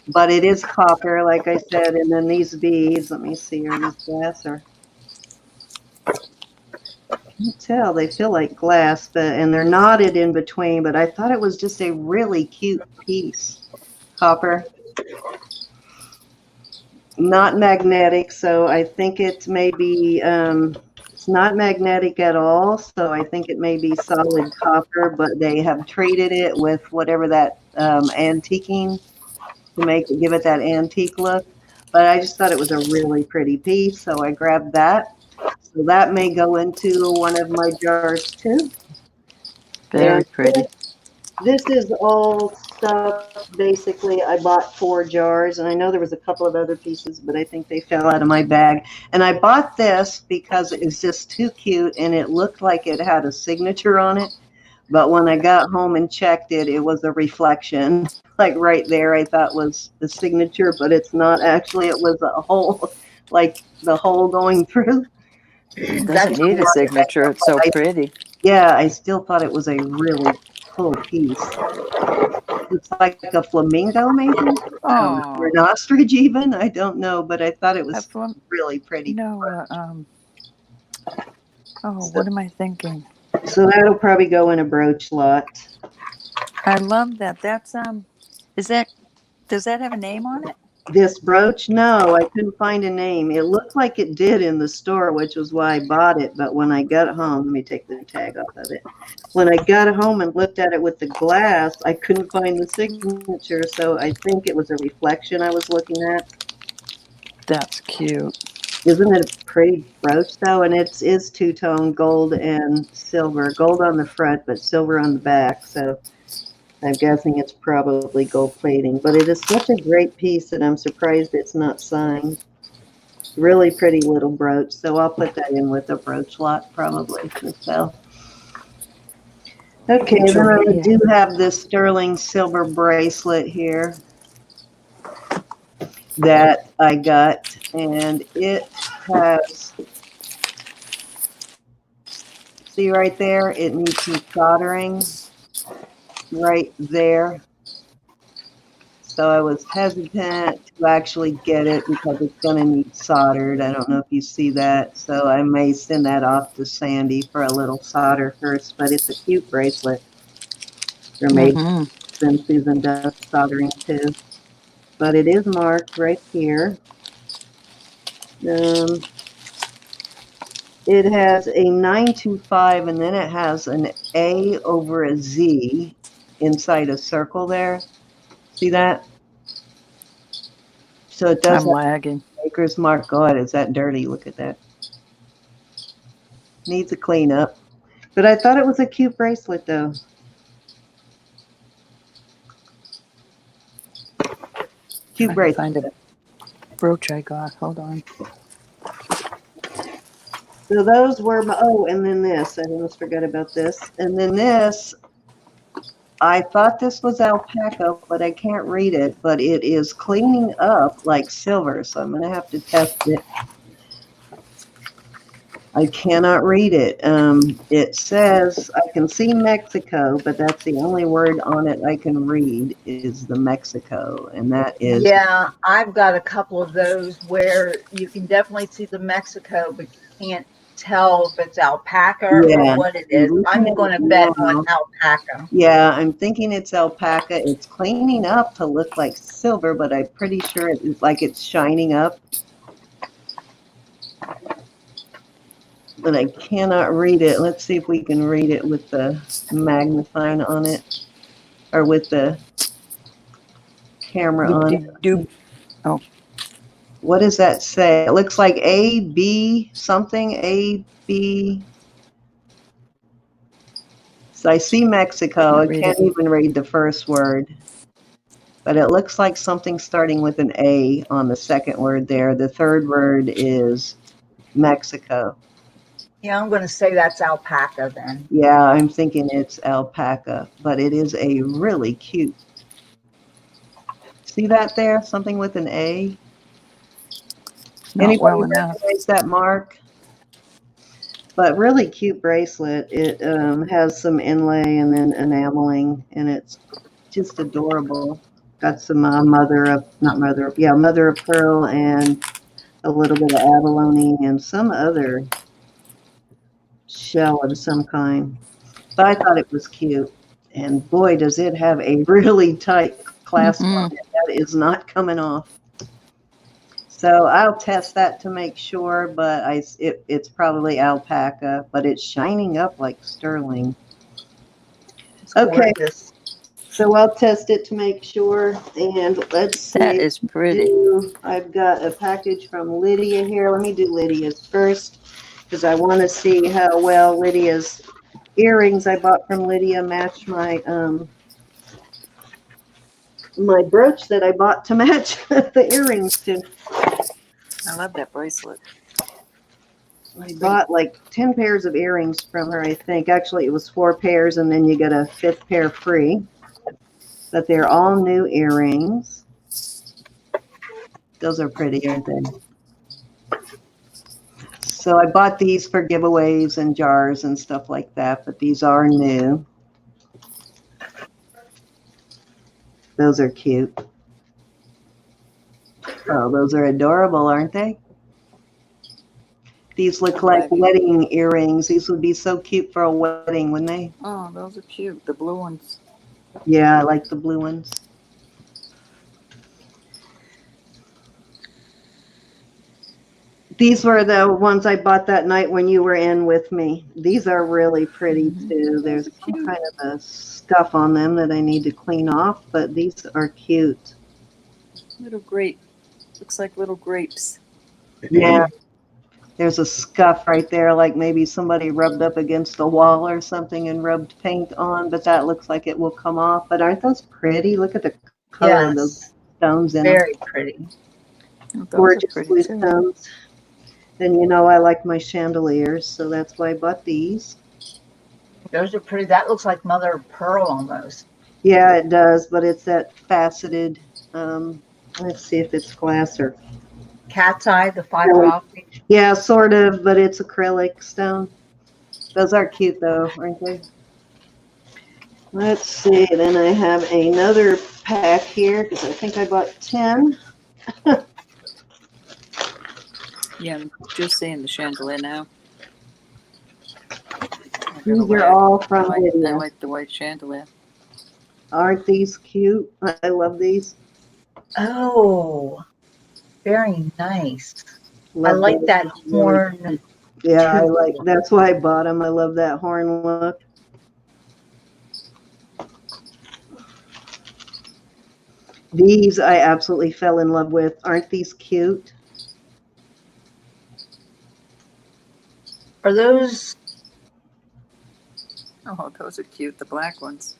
But it is copper, like I said, and then these beads, let me see, are these glass or? I can't tell, they feel like glass, and they're knotted in between, but I thought it was just a really cute piece. Copper. Not magnetic, so I think it's maybe, it's not magnetic at all, so I think it may be solid copper, but they have treated it with whatever that antiquing to give it that antique look. But I just thought it was a really pretty piece, so I grabbed that. So that may go into one of my jars too. Very pretty. This is all stuff, basically, I bought 4 jars, and I know there was a couple of other pieces, but I think they fell out of my bag. And I bought this because it was just too cute, and it looked like it had a signature on it. But when I got home and checked it, it was a reflection. Like right there, I thought was the signature, but it's not actually. It was a hole, like the hole going through. It doesn't need a signature. It's so pretty. Yeah, I still thought it was a really cool piece. It's like a flamingo, maybe, or an ostrich, even. I don't know, but I thought it was really pretty. No, what am I thinking? So that'll probably go in a brooch lot. I love that. That's does that have a name on it? This brooch? No, I couldn't find a name. It looked like it did in the store, which was why I bought it. But when I got home, let me take the tag off of it. When I got home and looked at it with the glass, I couldn't find the signature. So I think it was a reflection I was looking at. That's cute. Isn't it a pretty brooch, though? And it is two-tone gold and silver. Gold on the front, but silver on the back. So I'm guessing it's probably gold plating. But it is such a great piece that I'm surprised it's not signed. Really pretty little brooch. So I'll put that in with a brooch lot, probably. So. Okay, then I do have this sterling silver bracelet here that I got, and it has, see right there, it needs some soldering right there. So I was hesitant to actually get it because it's going to need soldered. I don't know if you see that. So I may send that off to Sandy for a little solder first, but it's a cute bracelet. They're made, and Susan does soldering too. But it is marked right here. It has a 925, and then it has an A over a Z inside a circle there. See that? So it does. I'm lagging. Maker's mark. God, is that dirty? Look at that. Needs a cleanup. But I thought it was a cute bracelet, though. Cute bracelet. Find a brooch I got. Hold on. So those were my, oh, and then this. I almost forgot about this. And then this, I thought this was alpaca, but I can't read it. But it is cleaning up like silver, so I'm going to have to test it. I cannot read it. It says, I can see Mexico, but that's the only word on it I can read is the Mexico, and that is... Yeah, I've got a couple of those where you can definitely see the Mexico, but you can't tell if it's alpaca or what it is. I'm going to bet on alpaca. Yeah, I'm thinking it's alpaca. It's cleaning up to look like silver, but I'm pretty sure it's like it's shining up. But I cannot read it. Let's see if we can read it with the magnifying on it, or with the camera on it. Oh. What does that say? It looks like A, B, something, A, B. So I see Mexico. I can't even read the first word. but it looks like something starting with an A on the second word there. The third word is Mexico. Yeah, I'm going to say that's alpaca then. Yeah, I'm thinking it's alpaca, but it is a really cute. See that there? Something with an A. Not Anybody well enough. recognize that mark? But really cute bracelet. It has some inlay and then enameling, and it's just adorable. Got some mother of pearl and a little bit of abalone and some other shell of some kind. But I thought it was cute. And boy, does it have a really tight clasp on it. That is not coming off. So I'll test that to make sure, but it's probably alpaca, but it's shining up like sterling. It's Okay, gorgeous. so I'll test it to make sure, and let's see. That is pretty. I've got a package from Lydia here. Let me do Lydia's first, because I want to see how well Lydia's earrings I bought from Lydia match my my brooch that I bought to match the earrings to. I love that bracelet. I bought like 10 pairs of earrings from her, I think. Actually, it was 4 pairs, and then you get a 5th pair free. But they're all new earrings. Those are pretty, aren't they? So I bought these for giveaways and jars and stuff like that, but these are new. Those are cute. Oh, those are adorable, aren't they? These look like wedding earrings. These would be so cute for a wedding, wouldn't they? Oh, those are cute. The blue ones. Yeah, I like the blue ones. These were the ones I bought that night when you were in with me. These are really pretty too. There's some kind of a scuff on them that I need to clean off, but these are cute. Little grape. Looks like little grapes. Yeah. There's a scuff right there, like maybe somebody rubbed up against a wall or something and rubbed paint on, but that looks like it will come off. But aren't those pretty? Look at the color of those stones in them. Very pretty. Oh, those Gorgeous are pretty blue too. stones. And you know I like my chandeliers, so that's why I bought these. Those are pretty. That looks like mother of pearl almost. Yeah, it does, but it's that faceted, let's see if it's glass or... Cat's eye, the fiber optic. Yeah, sort of, but it's acrylic stone. Those are cute though, aren't they? Let's see, then I have another pack here because I think I bought 10. Yeah, I'm just seeing the chandelier now. These are all from I Lydia. like the white chandelier. Aren't these cute? I love these. Oh, very nice. I Love like those. that horn. Yeah, I like. That's why I bought them. I love that horn look. These I absolutely fell in love with. Aren't these cute? Are those? Oh, those are cute. The black ones.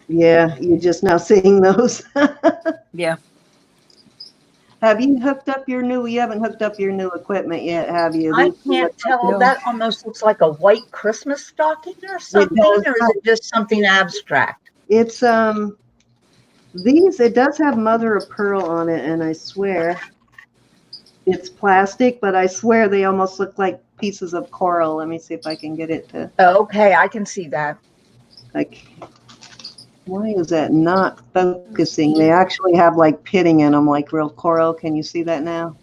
Yeah, you're just now seeing those. Yeah. Have you hooked up your new? You haven't hooked up your new equipment yet, have you? I can't tell. No. That almost looks like a white Christmas stocking or something, does. or is it just something abstract? It's these. It does have mother of pearl on it, and I swear it's plastic, but I swear they almost look like pieces of coral. Let me see if I can get it to. Oh, okay, I can see that. Like, why is that not focusing? They actually have like pitting in them, like real coral. Can you see that now?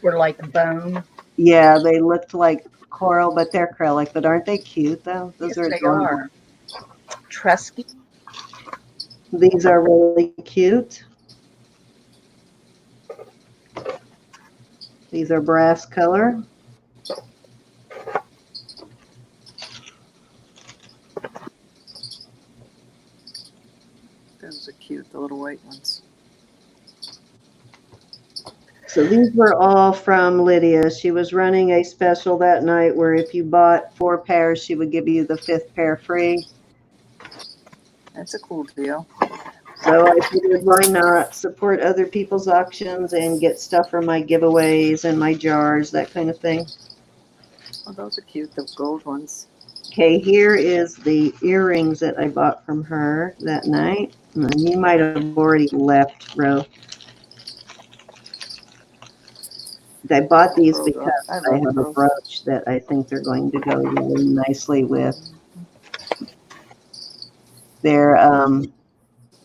We're like bone. Yeah, they looked like coral, but they're acrylic. But aren't they cute though? Those Yes, are they adorable. are. Tresky. These are really cute. These are brass color. Those are cute, the little white ones. So these were all from Lydia. She was running a special that night where if you bought 4 pairs, she would give you the 5th pair free. That's a cool deal. So I figured, why not support other people's auctions and get stuff from my giveaways and my jars, that kind of thing. Oh, those are cute, the gold ones. Okay, here is the earrings that I bought from her that night. You might have already left, Ro. I bought these because I love have a pearls. brooch that I think they're going to go really nicely with. They're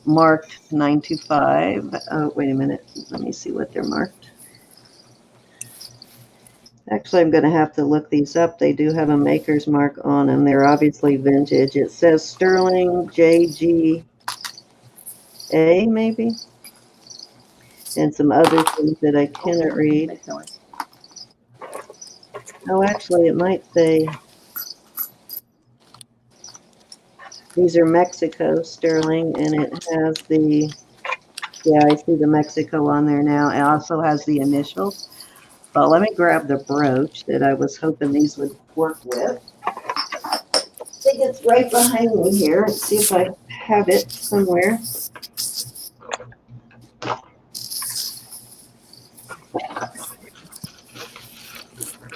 marked 925. Oh, wait a minute. Let me see what they're marked. Actually, I'm going to have to look these up. They do have a maker's mark on them. They're obviously vintage. It says Sterling JGA, maybe, and some other things that I cannot read. Oh, actually, it might say these are Mexico Sterling, and it has the, yeah, I see the Mexico on there now. It also has the initials. But let me grab the brooch that I was hoping these would work with. I think it's right behind me here. Let's see if I have it somewhere.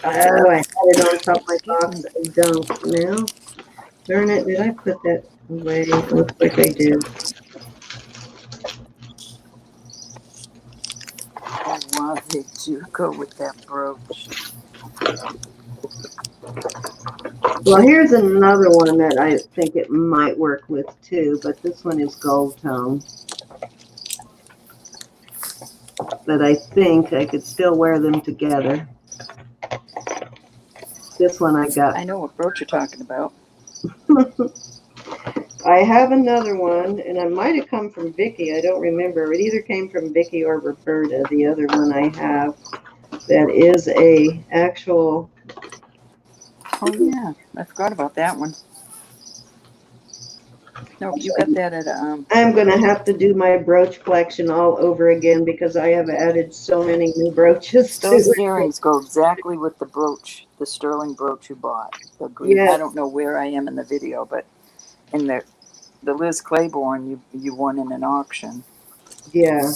Oh, I had it on top of my box. I don't now. Darn it, did I put that away? It looks like I did. Oh, wow, they do go with that brooch. Well, here's another one that I think it might work with too, but this one is gold tone. But I think I could still wear them together. This one I got. I know what brooch you're talking about. I have another one, and it might have come from Vicky. I don't remember. It either came from Vicky or Roberta. The other one I have that is a actual. Oh yeah, I forgot about that one. No, you got that at I'm gonna have to do my brooch collection all over again because I have added so many new brooches to those it. earrings go exactly with the brooch, the sterling brooch you bought. The green. Yeah. I don't know where I am in the video, but in the Liz Claiborne you won in an auction. Yeah.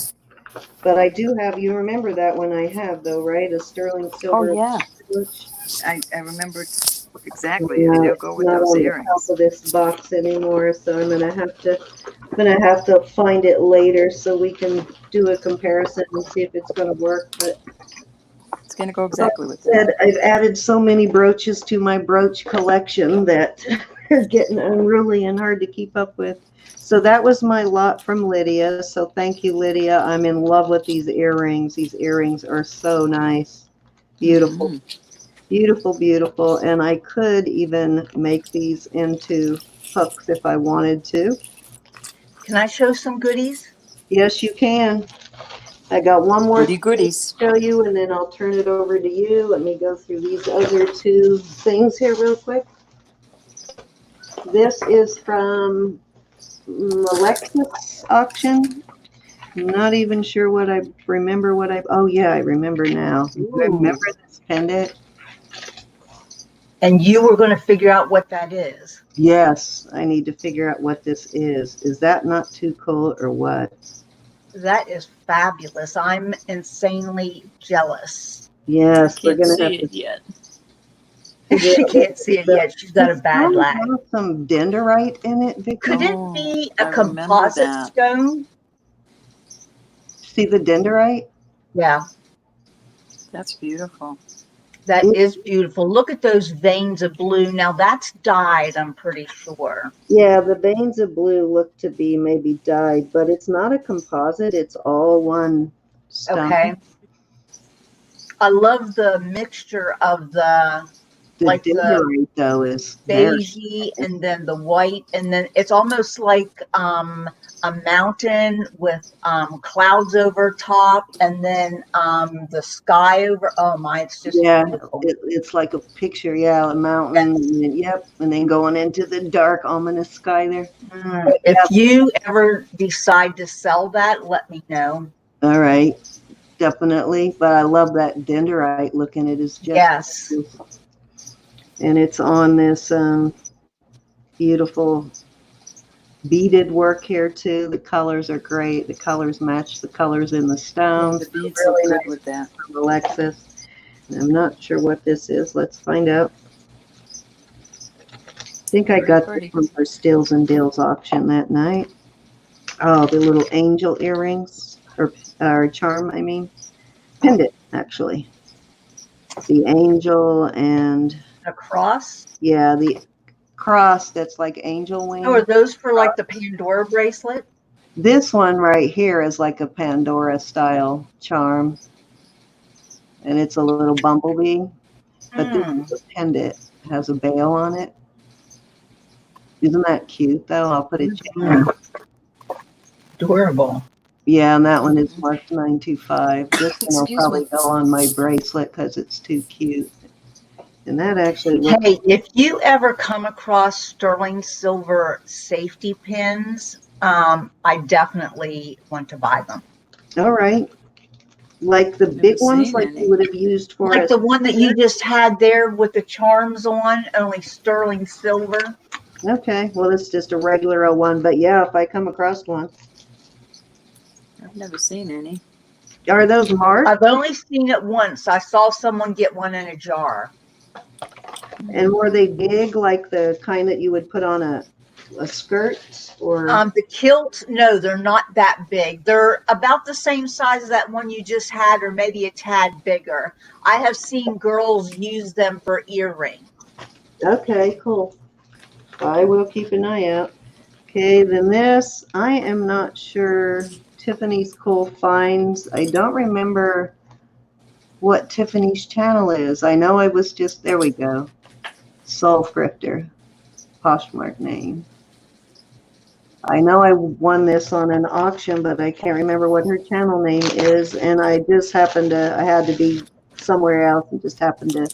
But I do have, you remember that one I have though, right? A sterling silver. Oh yeah, brooch. I remember exactly. Yeah, They'll it's go with not those on the earrings. top of this box anymore, so I'm gonna have to find it later so we can do a comparison and see if it's gonna work. But It's gonna go like exactly I with said, that. I've added so many brooches to my brooch collection that they're getting unruly and hard to keep up with. So that was my lot from Lydia. So thank you, Lydia. I'm in love with these earrings. These earrings are so nice. Beautiful. Mhm. Beautiful, beautiful. And I could even make these into hooks if I wanted to. Can I show some goodies? Yes, you can. I got one more Goody thing goodies. to show you, and then I'll turn it over to you. Let me go through these other two things here real quick. This is from Alexis auction. I'm not even sure what I remember oh yeah, I remember now. Ooh. Remember this pendant? And you were going to figure out what that is. Yes, I need to figure out what this is. Is that not too cool or what? That is fabulous. I'm insanely jealous. Yes, we're Can't gonna see have it to yet. figure She out can't see it yet. She's got a bad lag. Have some dendrite in it, Vicky. Could it Oh, be I a remember composite that. stone? See the dendrite? Yeah, That's beautiful. that is beautiful. Look at those veins of blue. Now that's dyed, I'm pretty sure. Yeah, the veins of blue look to be maybe dyed, but it's not a composite. It's all one stone. Okay. I love the mixture of the like the dendrite though is very beigey and then the white, and then it's almost like a mountain with clouds over top, and then the sky over. Oh my, it's just beautiful. it's like a picture, yeah, a mountain, and yep, and then going into the dark, ominous sky there. If you ever decide to sell that, let me know. All right, definitely. But I love that dendrite looking. It is just Yes. and it's on this beautiful beaded work here too. The colors are great. The colors match the colors in the Yeah, stones. the beads Really look good nice with that. from Alexis. And I'm not sure what this is. Let's find out. I think I Very got pretty. this from her Stills and Deals auction that night. Oh, the little angel earrings, or charm, I mean. Pendant, actually. The angel and, A cross? yeah, the cross that's like angel Oh, are wing. those for like the Pandora bracelet? This one right here is like a Pandora style charm. And it's a little bumblebee. But this Hmm. is a pendant. It has a bail on it. Isn't that cute though? I'll put a chain. Adorable. Yeah, and that one is marked 925. This one will Excuse me. probably go on my bracelet because it's too cute. And that actually looks, Hey, if you ever come across sterling silver safety pins, I definitely want to buy them. all right. Like the Never big ones, seen like any. you would have used for Like us. the one that you just had there with the charms on, only sterling silver. Okay, well, it's just a regular one, but yeah, if I come across one. I've never seen any. Are those marked? I've only seen it once. I saw someone get one in a jar. And were they big, like the kind that you would put on a skirt? Or The kilt, no, they're not that big. They're about the same size as that one you just had, or maybe a tad bigger. I have seen girls use them for earrings. okay, cool. I will keep an eye out. Okay, then this, I am not sure. Tiffany's Cool Finds. I don't remember what Tiffany's channel is. I know I was just, there we go. Soul Thrifter, Poshmark name. I know I won this on an auction, but I can't remember what her channel name is. And I just happened to, I had to be somewhere else and just happened to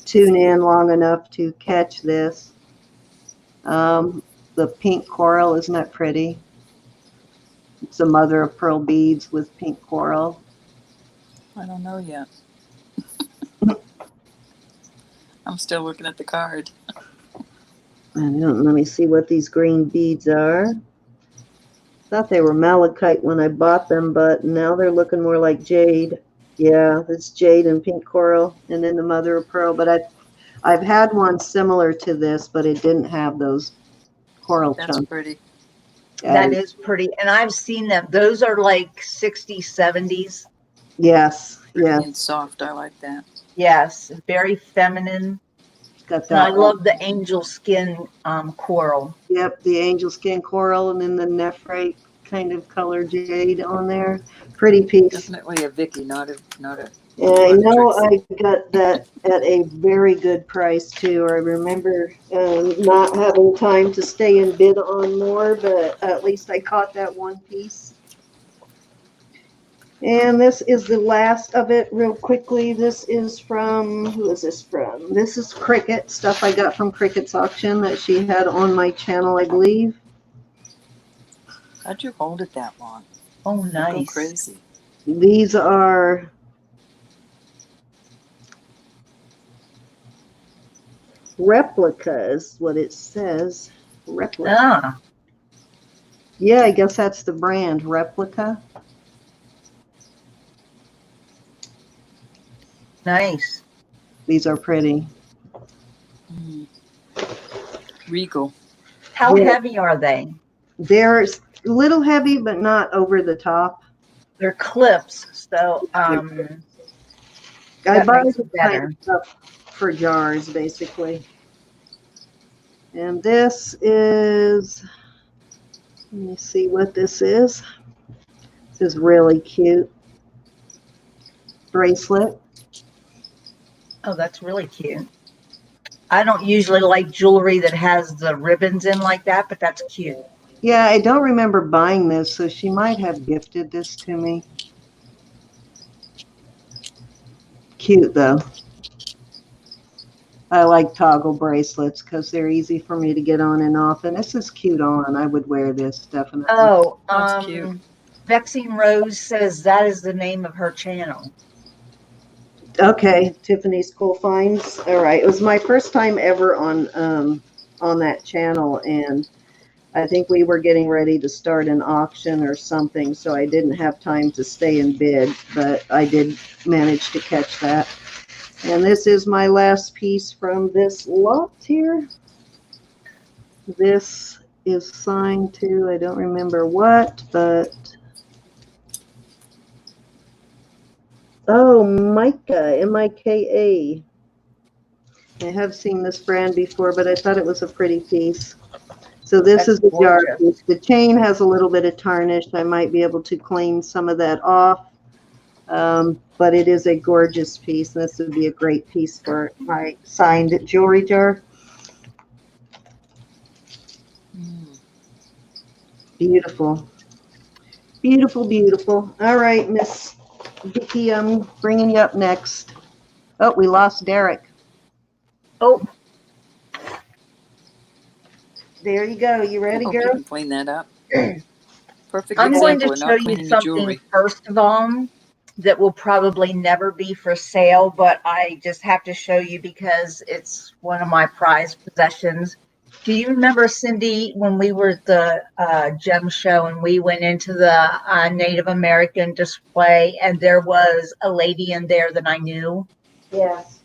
tune in long enough to catch this. The pink coral, isn't that pretty? It's a mother of pearl beads with pink coral. I don't know yet. I'm still looking at the card. Let me see what these green beads are. Thought they were malachite when I bought them, but now they're looking more like jade. Yeah, it's jade and pink coral, and then the mother of pearl. But I've had one similar to this, but it didn't have those coral That's chunks. pretty. That is pretty. And I've seen them. Those are like 60s, 70s. Yes, Pretty yes. and soft. I like that. Yes, very feminine. Got And I that. love the angel skin coral. Yep, the angel skin coral, and then the nephrite kind of color jade on there. Pretty piece. Definitely a Vicky, not a. And I Not a know Trixie. I got that at a very good price too. I remember not having time to stay and bid on more, but at least I caught that one piece. And this is the last of it real quickly. This is from, who is this from? This is Cricket, stuff I got from Cricket's auction that she had on my channel, I believe. How'd you hold it that long? Oh, Go nice. crazy. These are replicas, what it says. Replica. Ah, Yeah, I guess that's the brand, Replica. nice. These are pretty. Mm. Regal. How Yeah. heavy are they? They're a little heavy, but not over the top. They're clips, so I that buy makes the it better. kind of stuff for jars, basically. And this is, let me see what this is. This is really cute. Bracelet. Oh, that's really cute. I don't usually like jewelry that has the ribbons in like that, but that's cute. Yeah, I don't remember buying this, so she might have gifted this to me. Cute, though. I like toggle bracelets because they're easy for me to get on and off. And this is cute on. I would wear this, definitely. Oh, That's cute. Vexing Rose says that is the name of her channel. Okay, Tiffany's Cool Finds. All right, it was my first time ever on that channel, and I think we were getting ready to start an auction or something, so I didn't have time to stay and bid, but I did manage to catch that. And this is my last piece from this lot here. This is signed to, I don't remember what, but oh, Micah, Mika. I have seen this brand before, but I thought it was a pretty piece. So this That's is the jar gorgeous. piece. The chain has a little bit of tarnish. I might be able to clean some of that off. But it is a gorgeous piece. And this would be a great piece for my signed jewelry jar. Beautiful. Beautiful, beautiful. All right, Miss Vicki, I'm bringing you up next. Oh, we lost Derek. Oh, There you go. You I ready, hope you girl? can clean that up. Perfect I'm going to example of show not you cleaning the something jewelry. first of all that will probably never be for sale, but I just have to show you because it's one of my prized possessions. Do you remember, Cindy, when we were at the gem show and we went into the Native American display and there was a lady in there that I knew? Yes.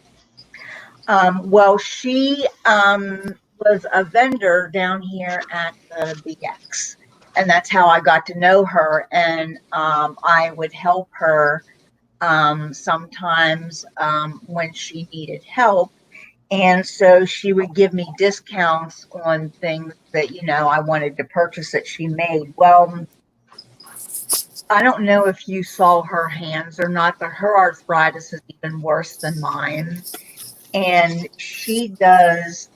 Well, she was a vendor down here at the BX, and that's how I got to know her. And I would help her sometimes when she needed help. And so she would give me discounts on things that, I wanted to purchase that she made. Well, I don't know if you saw her hands or not, but her arthritis is even worse than mine. And she does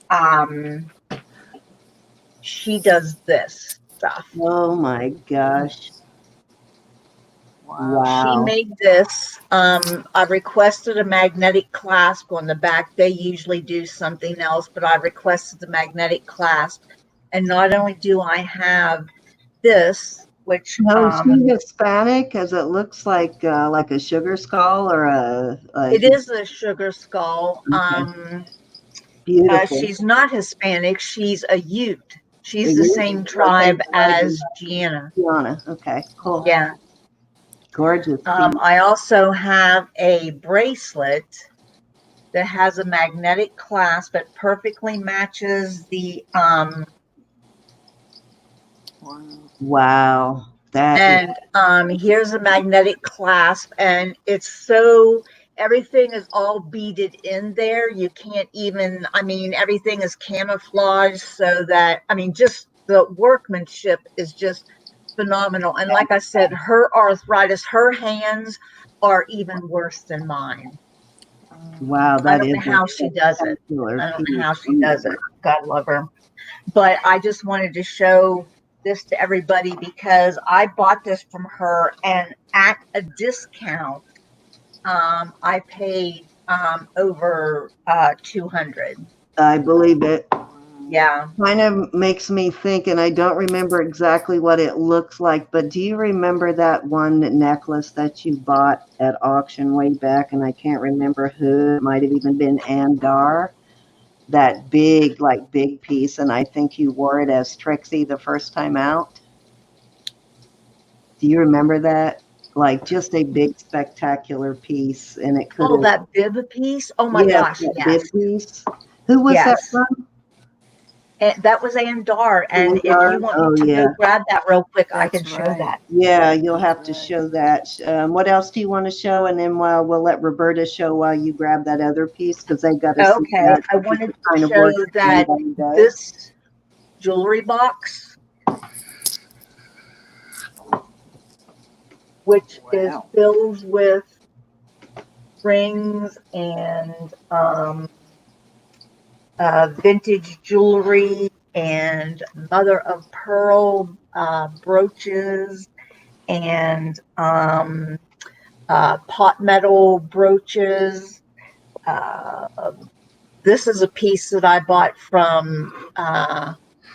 this stuff. Oh my gosh. Wow. She Wow. made this. I requested a magnetic clasp on the back. They usually do something else, but I requested the magnetic clasp. And not only do I have this, which No, is she Hispanic? Because it looks like a sugar skull or it is a sugar skull. Beautiful. She's not Hispanic. She's a Ute. She's the You? same Okay, tribe as Gianna. Gianna. Okay, cool. Yeah. Gorgeous. I also have a bracelet that has a magnetic clasp that perfectly matches the Wow. That and here's a magnetic clasp, and it's so everything is all beaded in there. You can't even, everything is camouflaged so that, just the workmanship is just phenomenal. And like I said, her arthritis, her hands are even worse than mine. wow, I that don't is know how she does it. I don't know how she does it. God love her. But I just wanted to show this to everybody because I bought this from her, and at a discount, I paid over 200. I believe it. Yeah. Kind of makes me think, and I don't remember exactly what it looks like, but do you remember that one necklace that you bought at auction way back? And I can't remember who. It might have even been Andar. That big piece, and I think you wore it as Trixie the first time out. Do you remember that? Like just a big spectacular piece, and it could Oh, have that bib piece. Oh my gosh. that Yes. big piece. Who was that Yes. from? And that was Andar. And if Andar? you want me Oh to yeah, go grab that real quick, I can That's show right. that. yeah. You'll have That's to right. show that. What else do you want to show? And then we'll let Roberta show while you grab that other piece because they got to see Okay. that I wanted to kind of show work that anybody does. this jewelry box, which is Wow. filled with rings and vintage jewelry and mother of pearl brooches and pot metal brooches. Uh, this is a piece that I bought from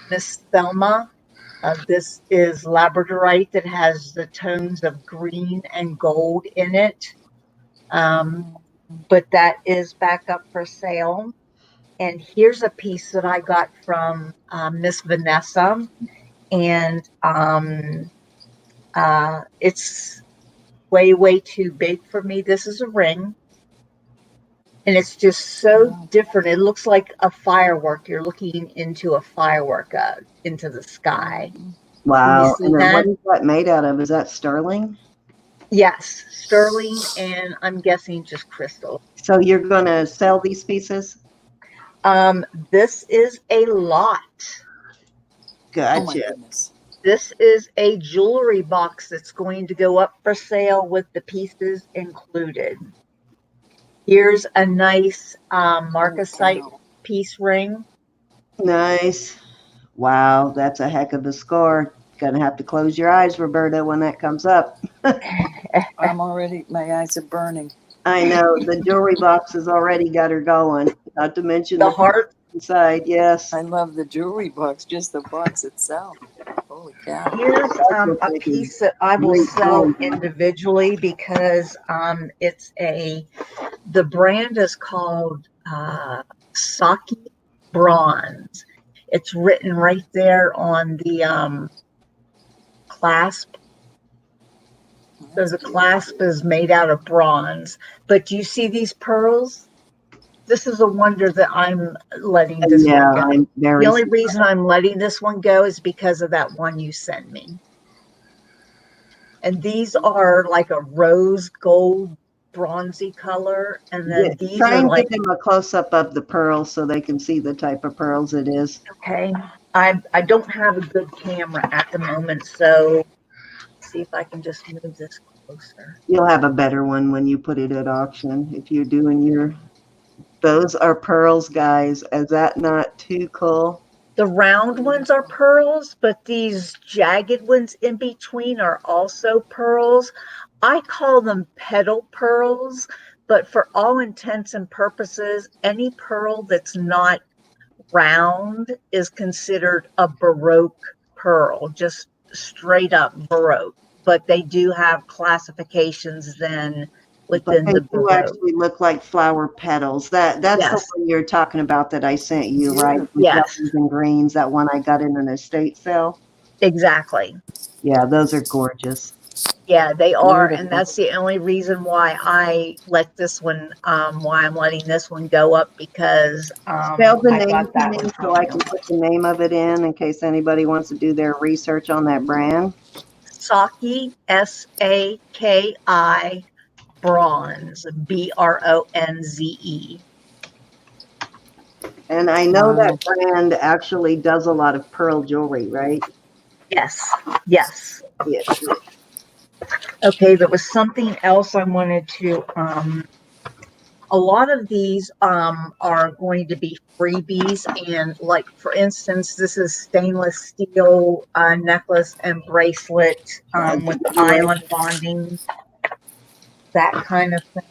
Miss Thelma. This is labradorite that has the tones of green and gold in it. But that is back up for sale. And here's a piece that I got from Miss Vanessa. and it's way too big for me. This is a ring, and it's just so different. It looks like a firework. You're looking into a firework into the sky. Wow. see And then what that? is that made out of? Is that sterling? Yes, sterling, and I'm guessing just crystal. So you're going to sell these pieces? This is a lot. Oh my Gotcha. goodness. This is a jewelry box that's going to go up for sale with the pieces included. Here's a nice marcasite piece ring. Nice. Wow, that's a heck of a score. Gonna have to close your eyes, Roberta, when that comes up. I'm already, my eyes are burning. I know the jewelry box has already got her going. Not to mention The the heart. inside. Yes. I love the jewelry box, just the box itself. Holy cow. Here's a piece that I will sell individually because the brand is called Saki Bronze. It's written right there on the clasp. So the clasp is made out of bronze. But do you see these pearls? This is a wonder that I'm letting this one go. I'm very The only reason I'm letting this one go is because of that one you sent me. And these are like a rose gold bronzy color. And then these try are and like, give them a close up of the pearls so they can see the type of pearls it is. okay, I don't have a good camera at the moment, so let's see if I can just move this closer. You'll have a better one when you put it at auction if you're doing your. Those are pearls, guys. Is that not too cool? The round ones are pearls, but these jagged ones in between are also pearls. I call them petal pearls, but for all intents and purposes, any pearl that's not round is considered a Baroque pearl, just straight up Baroque. But they do have classifications then within But the they do Baroque. actually look like flower petals. That's Yes. the one you're talking about that I sent you, right? With Yes. yellows and greens. That one I got in an estate sale. Exactly. Yeah, those are gorgeous. Yeah, they are. Beautiful. And that's the only reason why I let this one, why I'm letting this one go up, because Spell the I name got that to me one so I can put the name of it in case anybody wants to do their research on that brand. Saki, Saki, Bronze, Bronze. And I know that brand actually does a lot of pearl jewelry, right? Yes. Yes. Yeah. Okay, there was something else I wanted to a lot of these are going to be freebies, and like for instance, this is stainless steel necklace and bracelet with island bonding, that kind of thing.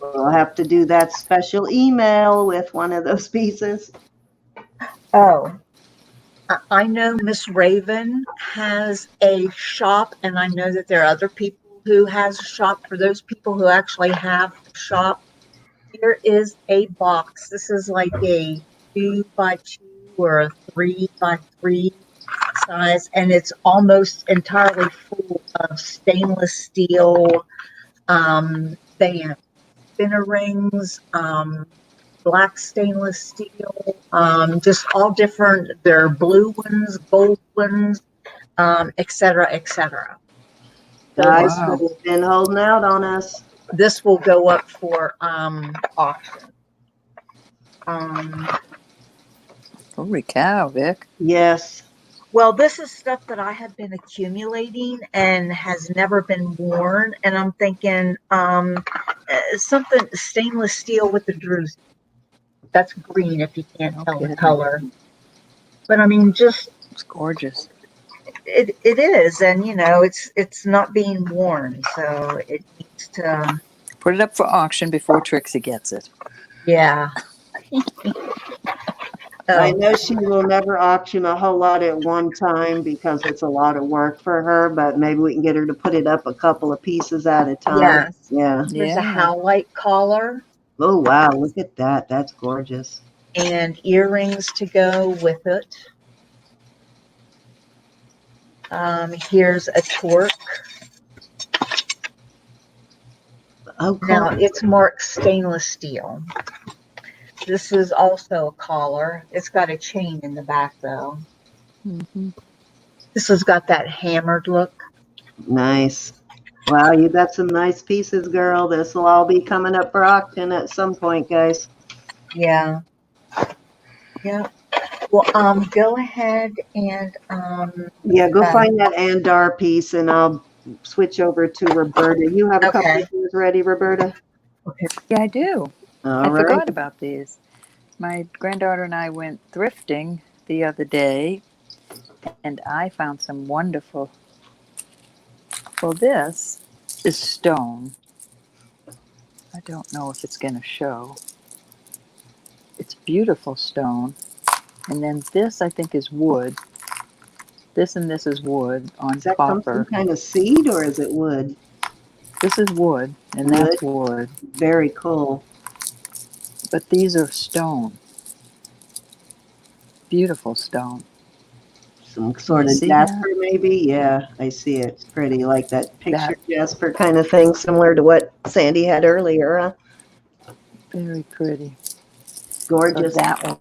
We'll have to do that special email with one of those pieces. Oh, I know Miss Raven has a shop, and I know that there are other people who has a shop. For those people who actually have a shop, here is a box. This is like a 2x2 or a 3x3 size, and it's almost entirely full of stainless steel bands, spinner rings, black stainless steel, just all different. There are blue ones, gold ones, etc., etc. Guys, it's been holding out on us. This will go up for auction. Holy cow, Vic. Yes. Well, this is stuff that I have been accumulating and has never been worn. And I'm thinking something stainless steel with the druze. That's green if you can't tell the color. But I mean, just it's gorgeous. It is, and you know, it's not being worn, so it needs to put it up for auction before Trixie gets it. Yeah. I know she will never auction a whole lot at one time because it's a lot of work for her, but maybe we can get her to put it up a couple of pieces at a time. Yes. Yeah. There's a howlite collar. Oh, wow. Look at that. That's gorgeous. And earrings to go with it. Here's a torque. Oh, Now cool. it's marked stainless steel. This is also a collar. It's got a chain in the back though. Mm-hmm. This has got that hammered look. Nice. Wow, you got some nice pieces, girl. This will all be coming up for auction at some point, guys. Yeah. Yeah. Well, go ahead and Yeah, go find that Andar piece, and I'll switch over to Roberta. You have a couple okay. of things ready, Roberta? Yeah, I do. All I right. forgot about these. My granddaughter and I went thrifting the other day, and I found some wonderful. Well, this is stone. I don't know if it's going to show. It's beautiful stone. And then this, I think, is wood. This and this is wood on Does that come from copper. kind of seed, or is it wood? This is wood, and Wood. that's wood. Very cool. But these are stone. Beautiful stone. Some sort You of see jasper, that? maybe? Yeah, I see it. It's pretty, like that picture jasper kind of thing, similar to what Sandy had earlier. Huh? Very pretty. Gorgeous. So that will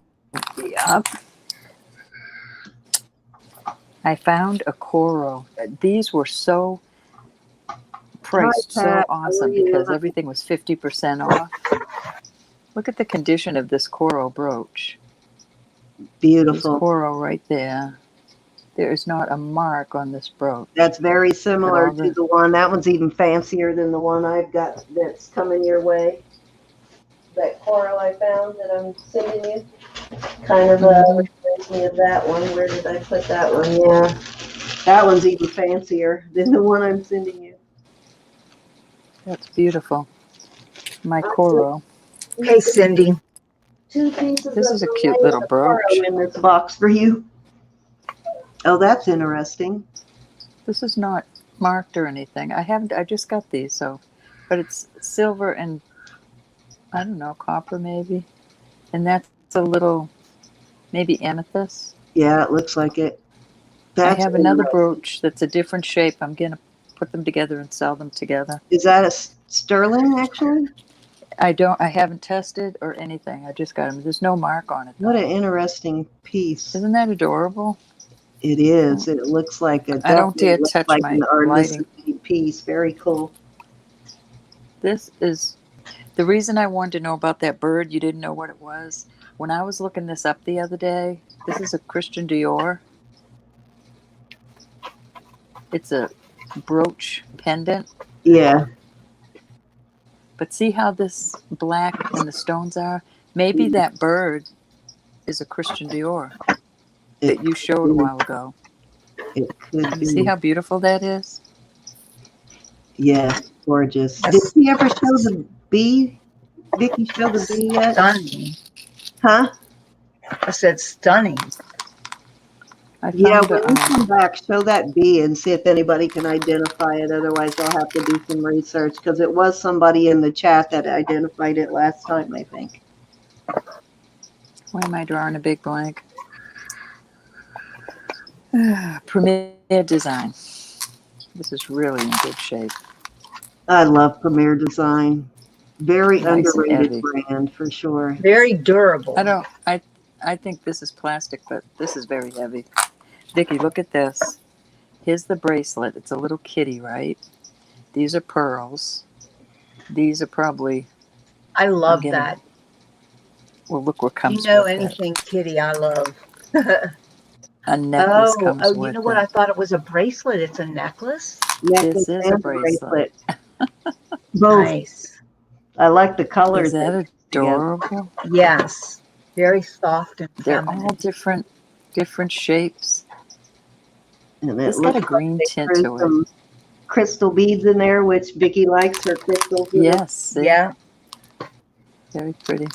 be up. I found a Coro. These were so priced Hi, so Pat. awesome How are you? because everything was 50% off. Look at the condition of this Coro brooch. This Beautiful. Coro right there. There is not a mark on this brooch. That's very But similar all to the the one. That one's even fancier than the one I've got that's coming your way. That coral I found that I'm sending you kind of reminds me of that one. Where did I put that one? Yeah, that one's even fancier than the one I'm sending you. That's beautiful. My Coro. Hey, Cindy. Two pieces This of is a the cute little brooch. coral in this box for you. Oh, that's interesting. This is not marked or anything. I just got these, so, but it's silver and, I don't know, copper maybe. And that's a little, maybe amethyst. Yeah, it looks like it. That's I have another interesting. brooch that's a different shape. I'm going to put them together and sell them together. Is that a sterling, actually? I haven't tested or anything. I just got them. There's no mark on it, though. What an interesting piece. Isn't that adorable? It is. It looks like a I don't dare looks touch like my an artistic lighting. piece. Very cool. This is the reason I wanted to know about that bird. You didn't know what it was. When I was looking this up the other day, this is a Christian Dior. It's a brooch pendant. Yeah. But see how this black and the stones are? Maybe that bird is a Christian Dior that you showed a while ago. It could be. See how beautiful that is? Yeah, gorgeous. Did he ever show the bee? Vicky show the bee yet? Stunning. Huh? I said stunning. Yeah, when you come back, show that bee and see if anybody can identify it. Otherwise, I'll have to do some research because it was somebody in the chat that identified it last time, I think. Why am I drawing a big blank? Premier Design. This is really in good shape. I love Premier Design. Very Nice and underrated heavy. brand for sure. Very durable. I think this is plastic, but this is very heavy. Vicki, look at this. Here's the bracelet. It's a little kitty, right? These are pearls. These are probably. I love that. Well, look what comes with anything kitty I love. A necklace comes with it. You know what? I thought it was a bracelet. It's a necklace. This is a bracelet. Both. Nice. I like the colors. Is that adorable? Yes. Very soft and They're feminine. all different shapes. And it's got a green tint to it. Crystal beads in there, which Vicki likes her crystals. Yes. Yeah. Very pretty.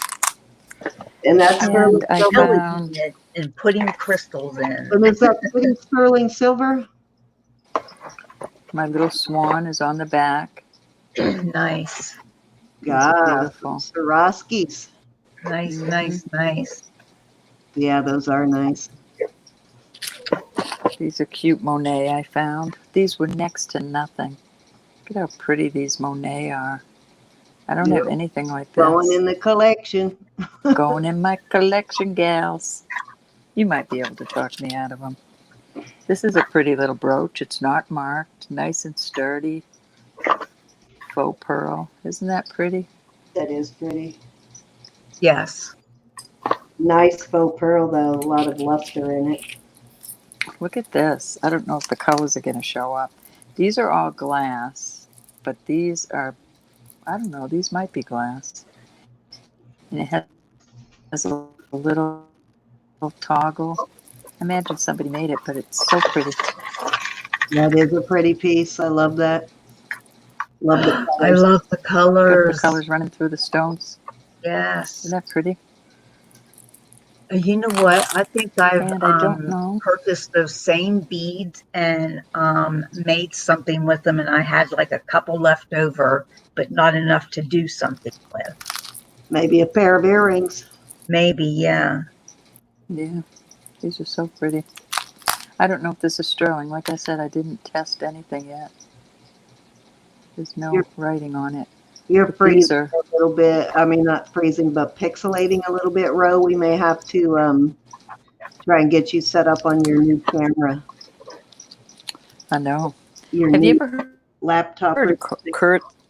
And that's and I found and putting crystals in. And is that pretty sterling silver? My little swan is on the back. Nice. God, Swarovskis. Nice. Yeah, those are nice. These are cute Monet I found. These were next to nothing. Look at how pretty these Monet are. I don't have Yep. anything like Going this. in the collection. Going in my collection, gals. You might be able to talk me out of them. This is a pretty little brooch. It's not marked. Nice and sturdy. Faux pearl. Isn't that pretty? That is pretty. Yes. Nice faux pearl, though. A lot of luster in it. Look at this. I don't know if the colors are going to show up. These are all glass, but these are, I don't know, these might be glass. And it has a little toggle. I imagine somebody made it, but it's so pretty. That is a pretty piece. I love that. Love the I colors. love the Got colors. the colors running through the stones. Yes. Isn't that pretty? You know what? I think I've And I don't know. purchased those same beads and made something with them, and I had like a couple left over, but not enough to do something with. Maybe a pair of earrings. Maybe, yeah. Yeah, these are so pretty. I don't know if this is sterling. Like I said, I didn't test anything yet. There's no You're- writing on it. You're But these freezing are, a little bit. I mean, not freezing, but pixelating a little bit, Ro. We may have to try and get you set up on your new camera. I know. Your Have you new ever laptop. heard of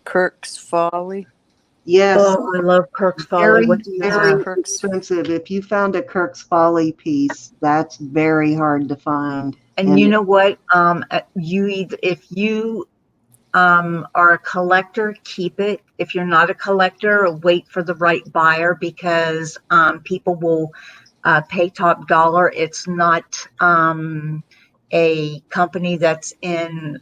Kirk's Folly? Yes. Oh, I love Kirk's Folly. Very, What do you very have? Kirk's, expensive. If you found a Kirk's Folly piece, that's very hard to find. And you know what? If you are a collector, keep it. If you're not a collector, wait for the right buyer, because people will pay top dollar. It's not a company that's in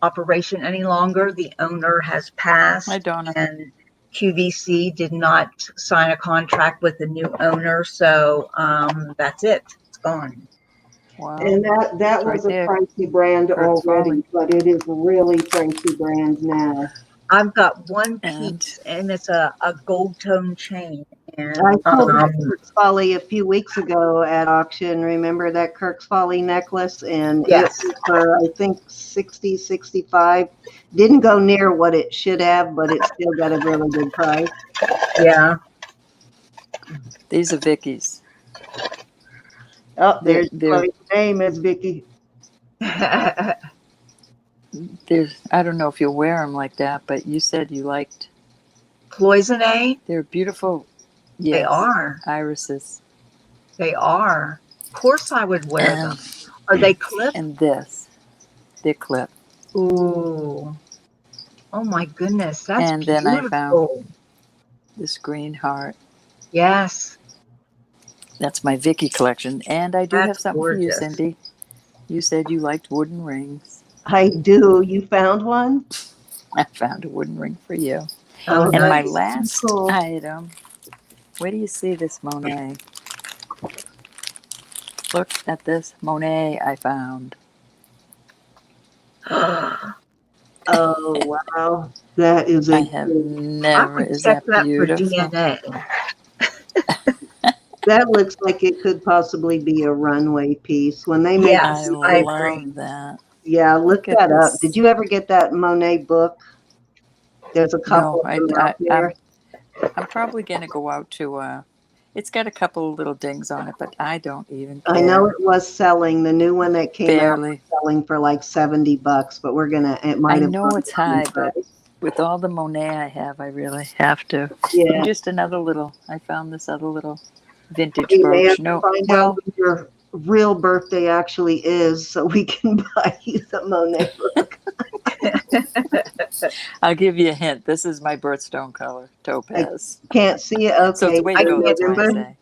operation any longer. The owner has passed, hi Donna. and QVC did not sign a contract with the new owner. So that's it. It's gone. Wow. And that Right was a there. pricey brand Kirk's already, Folly. but it is really pricey brand now. I've got one And- piece, and it's a gold tone chain. And I sold that Kirk's Folly a few weeks ago at auction. Remember that Kirk's Folly necklace? And yes, it was for, I think, 60, 65. Didn't go near what it should have, but it still got a really good price. yeah. These are Vicky's. Oh, there's They're- your name is Vicky. There's, I don't know if you'll wear them like that, but you said you liked. Cloisonne, They're beautiful. they Yes, are. irises. They are. Of course, I would wear them. Are they clipped? And this, they're clip. Ooh. Oh my goodness, that's And then I beautiful. This green heart. Yes. That's my Vicky collection. And I do have That's something for you, gorgeous. Cindy. You said you liked wooden rings. I do. You found one? I found a wooden ring for you. Oh, And my nice. last Cool. item, where do you see this Monet? Look at this Monet I found. Oh, wow. That is I a have good. I never, would is check that that for beautiful? DNA. That looks like it could possibly be a runway piece. When they make, Yes, I I love agree. that. yeah, look Look at that up. this. Did you ever get that Monet book? There's a couple No, of them out there. I'm probably going to go out to, it's got a couple of little dings on it, but I don't even care. I know it was selling. The new one that came out Barely. was selling for like $70, but it might I have. know gone it's down in high, but price. with all the Monet I have, I really have to. Yeah. And just another little, I found this other little vintage We may have brooch. to No, find well, out when your real birthday actually is so we can buy you the Monet book. I'll give you a hint. This is my birthstone color, topaz. Can't see it? Okay. So it's the way I to go, can't that's why I November? say.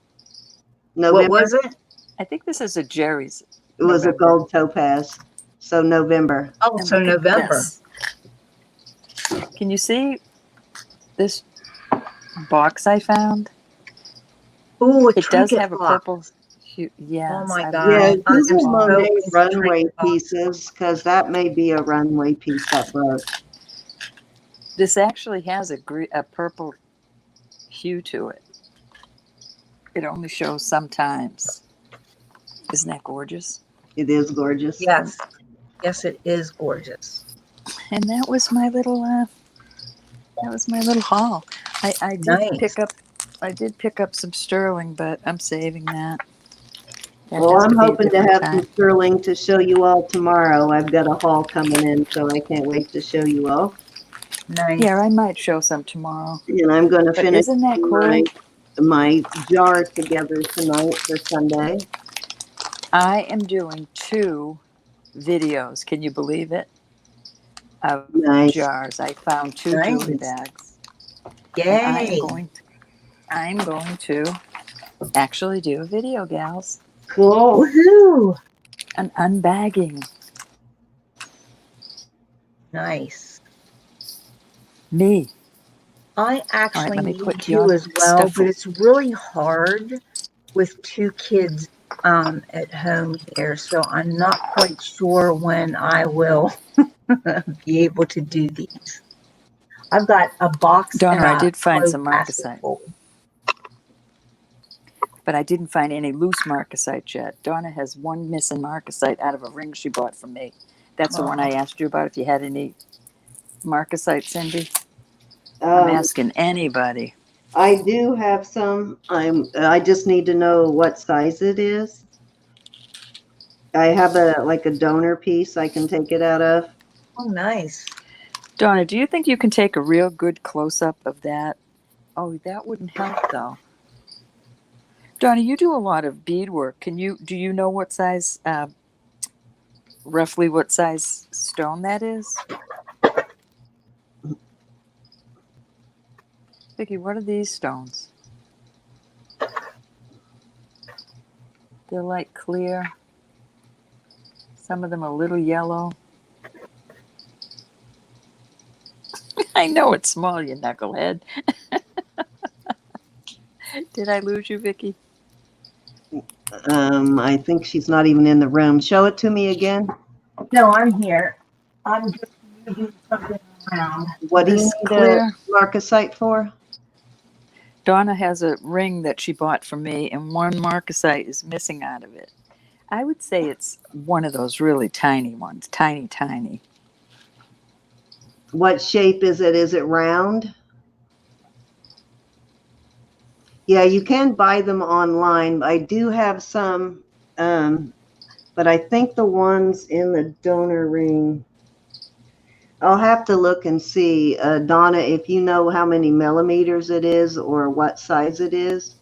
November? What was it? I think this is a Jerry's. It was a November. gold topaz. So November. Oh, And so look at November. this. Can you see this box I found? Ooh, a It does trinket have a box. purple hue. Yes. Oh my I God. Yeah, love these this are so one. Monet into runway trinket boxes. pieces because that may be a runway piece, that brooch. This actually has a purple hue to it. It only shows sometimes. Isn't that gorgeous? It is gorgeous. Yes. Yes, it is gorgeous. And that was my little haul. I did Nice. pick up some sterling, but I'm saving that. That Well, has to I'm be a hoping to different have time. some sterling to show you all tomorrow. I've got a haul coming in, so I can't wait to show you all. Nice. Yeah, I might show some tomorrow. And I'm going to But finish isn't that my cool? my jar together tonight for Sunday. I am doing 2 videos. Can you believe it? Of Nice. jars. I found 2 Nice. jewelry bags. And Yay. I'm going to actually do a video, gals. Cool. Woohoo. An unbagging. Nice. Me. I actually let me need put to your as well, stuff but it's really hard with 2 kids at home here, so I'm not quite sure when I will be able to do these. I've got a box Donna, and I a did find clothes some basket marcasite, full. but I didn't find any loose marcasite yet. Donna has one missing marcasite out of a ring she bought from me. That's the one I asked you about, if you had any marcasite, Cindy. I'm asking anybody. I do have some. I just need to know what size it is. I have a donor piece I can take it out of. Oh, nice. Donna, do you think you can take a real good close-up of that? Oh, that wouldn't help, though. Donna, you do a lot of beadwork. Do you know what size, roughly what size stone that is? Vicki, what are these stones? They're like clear. Some of them are a little yellow. I know it's small, you knucklehead. Did I lose you, Vicki? I think she's not even in the room. Show it to me again. No, I'm here. I'm just moving something around. What do you This need clear. a marcasite for? Donna has a ring that she bought for me, and one marcasite is missing out of it. I would say it's one of those really tiny ones, tiny. What shape is it? Is it round? Yeah, you can buy them online. I do have some, but I think the ones in the donor ring, I'll have to look and see. Donna, if you know how many millimeters it is or what size it is.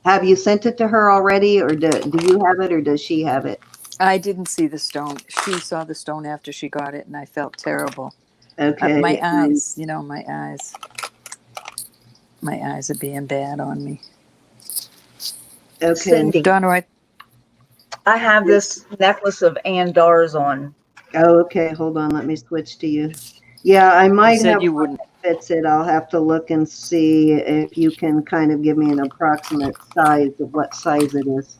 Have you sent it to her already, or do you have it, or does she have it? I didn't see the stone. She saw the stone after she got it, and I felt terrible. Okay. My eyes, my eyes are being bad on me. Okay. Cindy, Donna, I have this necklace of Andars on. Oh, okay. Hold on. Let me switch to you. Yeah, I might said have you one wouldn't. that fits it. I'll have to look and see if you can kind of give me an approximate size of what size it is.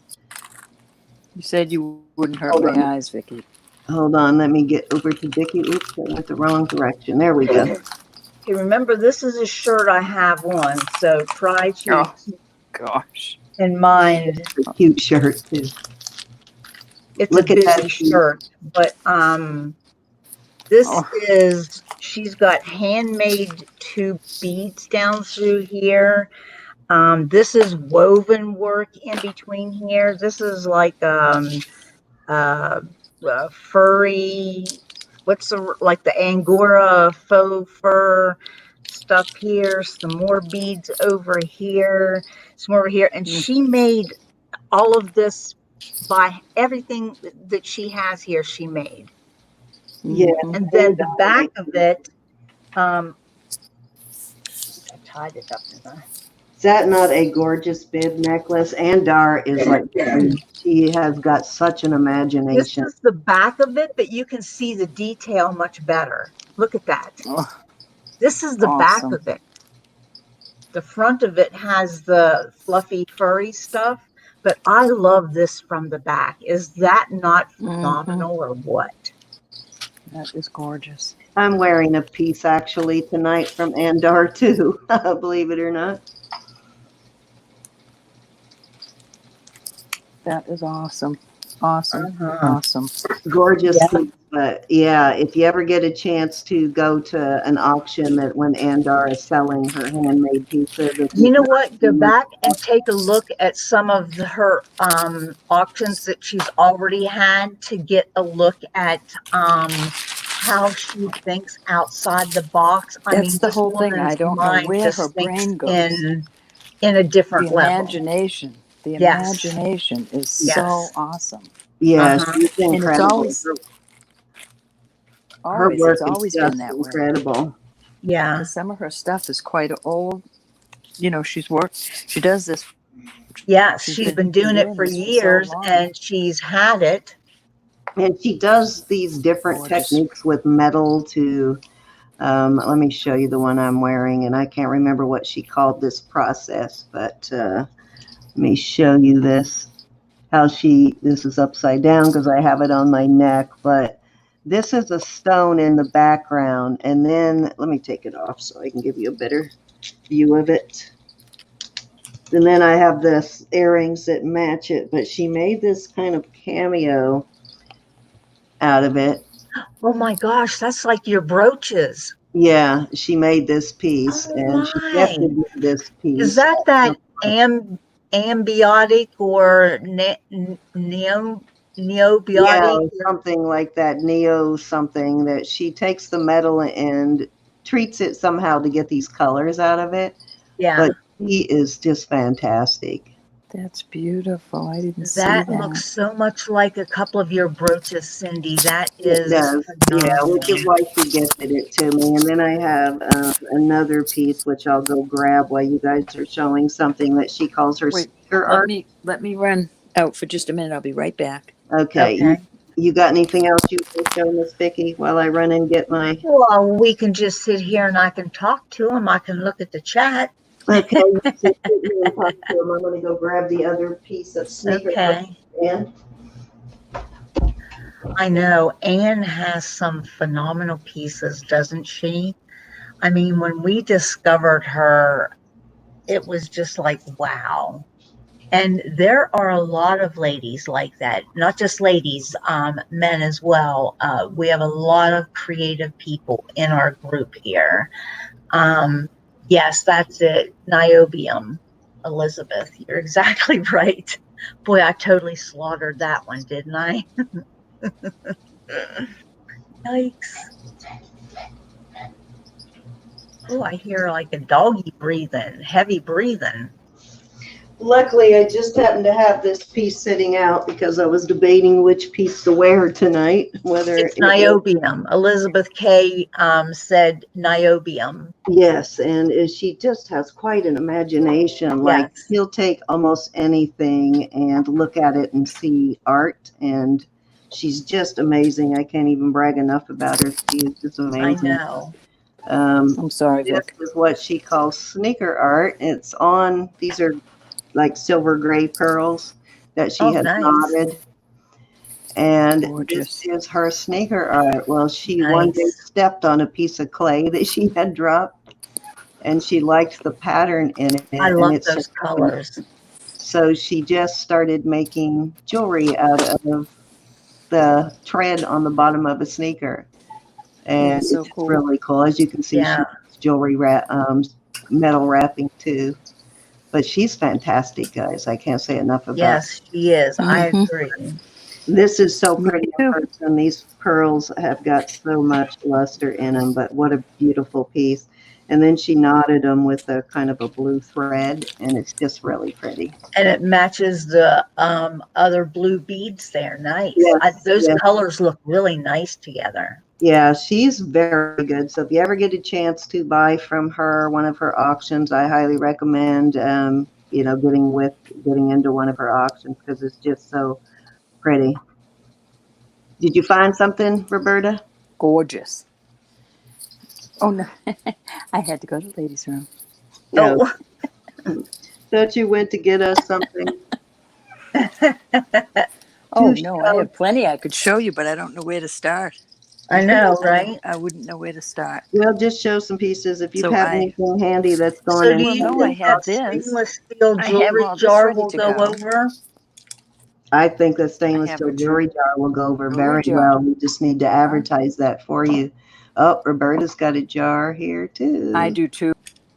You said you wouldn't hurt Hold my on. eyes, Vicki. Hold on. Let me get over to Vicki. Oops, I went the wrong direction. There we go. Okay, remember, this is a shirt I have on, so try to Oh. keep Gosh. in mind. It's a cute shirt too. It's Look a at busy that. shirt, but this Oh. is, she's got handmade 2 beads down through here. This is woven work in between here. This is like furry, like the Angora faux fur stuff here, some more beads over here, some over here. And she made all of this by everything that she has here, she made. Yeah. And then the back of it, I tied it up, didn't I? Is that not a gorgeous bib necklace? Andar is like, she has got such an This imagination. is the back of it, but you can see the detail much better. Look at that. Oh, This is the back awesome. of it. The front of it has the fluffy, furry stuff, but I love this from the back. Is that not phenomenal or what? That is gorgeous. I'm wearing a piece actually tonight from Andar too, believe it or not. That is awesome. Awesome. Uh-huh. Awesome. Gorgeous Yeah. piece. But yeah, if you ever get a chance to go to an auction that when Andar is selling her handmade pieces, if You you've know not what? Go seen back them, and take a look at some of her auctions that she's already had to get a look at how she thinks outside the box. I That's mean, the this whole thing. I woman's don't know mind where her just thinks brain goes. in a The different level. imagination. The Yes. imagination is so Yes. awesome. yeah, Uh-huh. she's And it's incredible. Her it's work is always been just that way. incredible. Yeah. Because some of her stuff is quite old. You know, she does this. Yes. She's She's been been doing it doing for this for so years long. and she's had it. And she does these different Gorgeous. techniques with metal to, let me show you the one I'm wearing. And I can't remember what she called this process, but let me show you this. This is upside down because I have it on my neck, but this is a stone in the background. And then let me take it off so I can give you a better view of it. And then I have this earrings that match it, but she made this kind of cameo out of it. Oh my gosh, that's like your brooches. Yeah, she made this piece, Oh and she my. gifted me this Is piece. that ambiotic or Yeah, neobiotic? something like that, neo something that she takes the metal and treats it somehow to get these colors out of it. Yeah, But she is just fantastic. That's beautiful. I didn't see that that. looks so much like a couple of your brooches, Cindy. That It is does, yeah, which is phenomenal. why she gifted it to me. And then I have another piece which I'll go grab while you guys are showing something that she calls her Wait, sneaker art. let me run out for just a minute. I'll be right back. Okay, Okay. you got anything else you want to show, Miss Vicky, while I run and get my? Well, we can just sit here and I can talk to him. I can look at the chat. Okay, you sit here and talk to him. I'm going to go grab the other piece of sneaker art. Okay. And I know Anne has some phenomenal pieces, doesn't she? I mean, when we discovered her, it was just like, wow. And there are a lot of ladies like that, not just ladies, men as well. We have a lot of creative people in our group here. Yes, that's it. Niobium, Elizabeth. You're exactly right. Boy, I totally slaughtered that one, didn't I? Yikes. Oh, I hear like a doggy breathing, heavy breathing. luckily, I just happened to have this piece sitting out because I was debating which piece to wear tonight. Whether It's it was, niobium. Elizabeth K. Said niobium. yes, and she just has quite an imagination. Like Yes, she'll take almost anything and look at it and see art, and she's just amazing. I can't even brag enough about her. She is just I amazing. know. I'm sorry, This Vic. is what she calls sneaker art. It's on, these are like silver gray pearls that she Oh, has nice. knotted. And this Gorgeous. is her sneaker art. Well, she one day Nice. stepped on a piece of clay that she had dropped, and she liked the pattern in it, I and love it's those colors. so she just started making jewelry out of the tread on the bottom of a sneaker. And That's so it's cool. really cool. As you can see, she Yeah. has jewelry metal wrapping too. But she's fantastic, guys. I can't say enough about her. Yes, she is. I Mhm. agree. This is so Me pretty in too. person. These pearls have got so much luster in them, but what a beautiful piece. And then she knotted them with a kind of a blue thread, and it's just really pretty. And it matches the other blue beads there. Nice. Yes, Those yes. colors look really nice together. Yeah, she's very good. So if you ever get a chance to buy from her one of her auctions, I highly recommend getting into one of her auctions because it's just so pretty. Did you find something, Roberta? Gorgeous. Oh no, I had to go to the ladies' room. No. Oh, Thought you went to get us something. Oh To no, I show. have plenty I could show you, but I don't know where to start. I know, right? I wouldn't know where to start. Well, just show some pieces. If you So have anything handy that's going So in. do well, you no, I think have that this. stainless steel I have jewelry all this jar ready will to go go. over? I think the stainless have steel a jewelry jar will go over jewelry very jar. well. We just need to advertise that for you. Oh, Roberta's got a jar here too. I do too.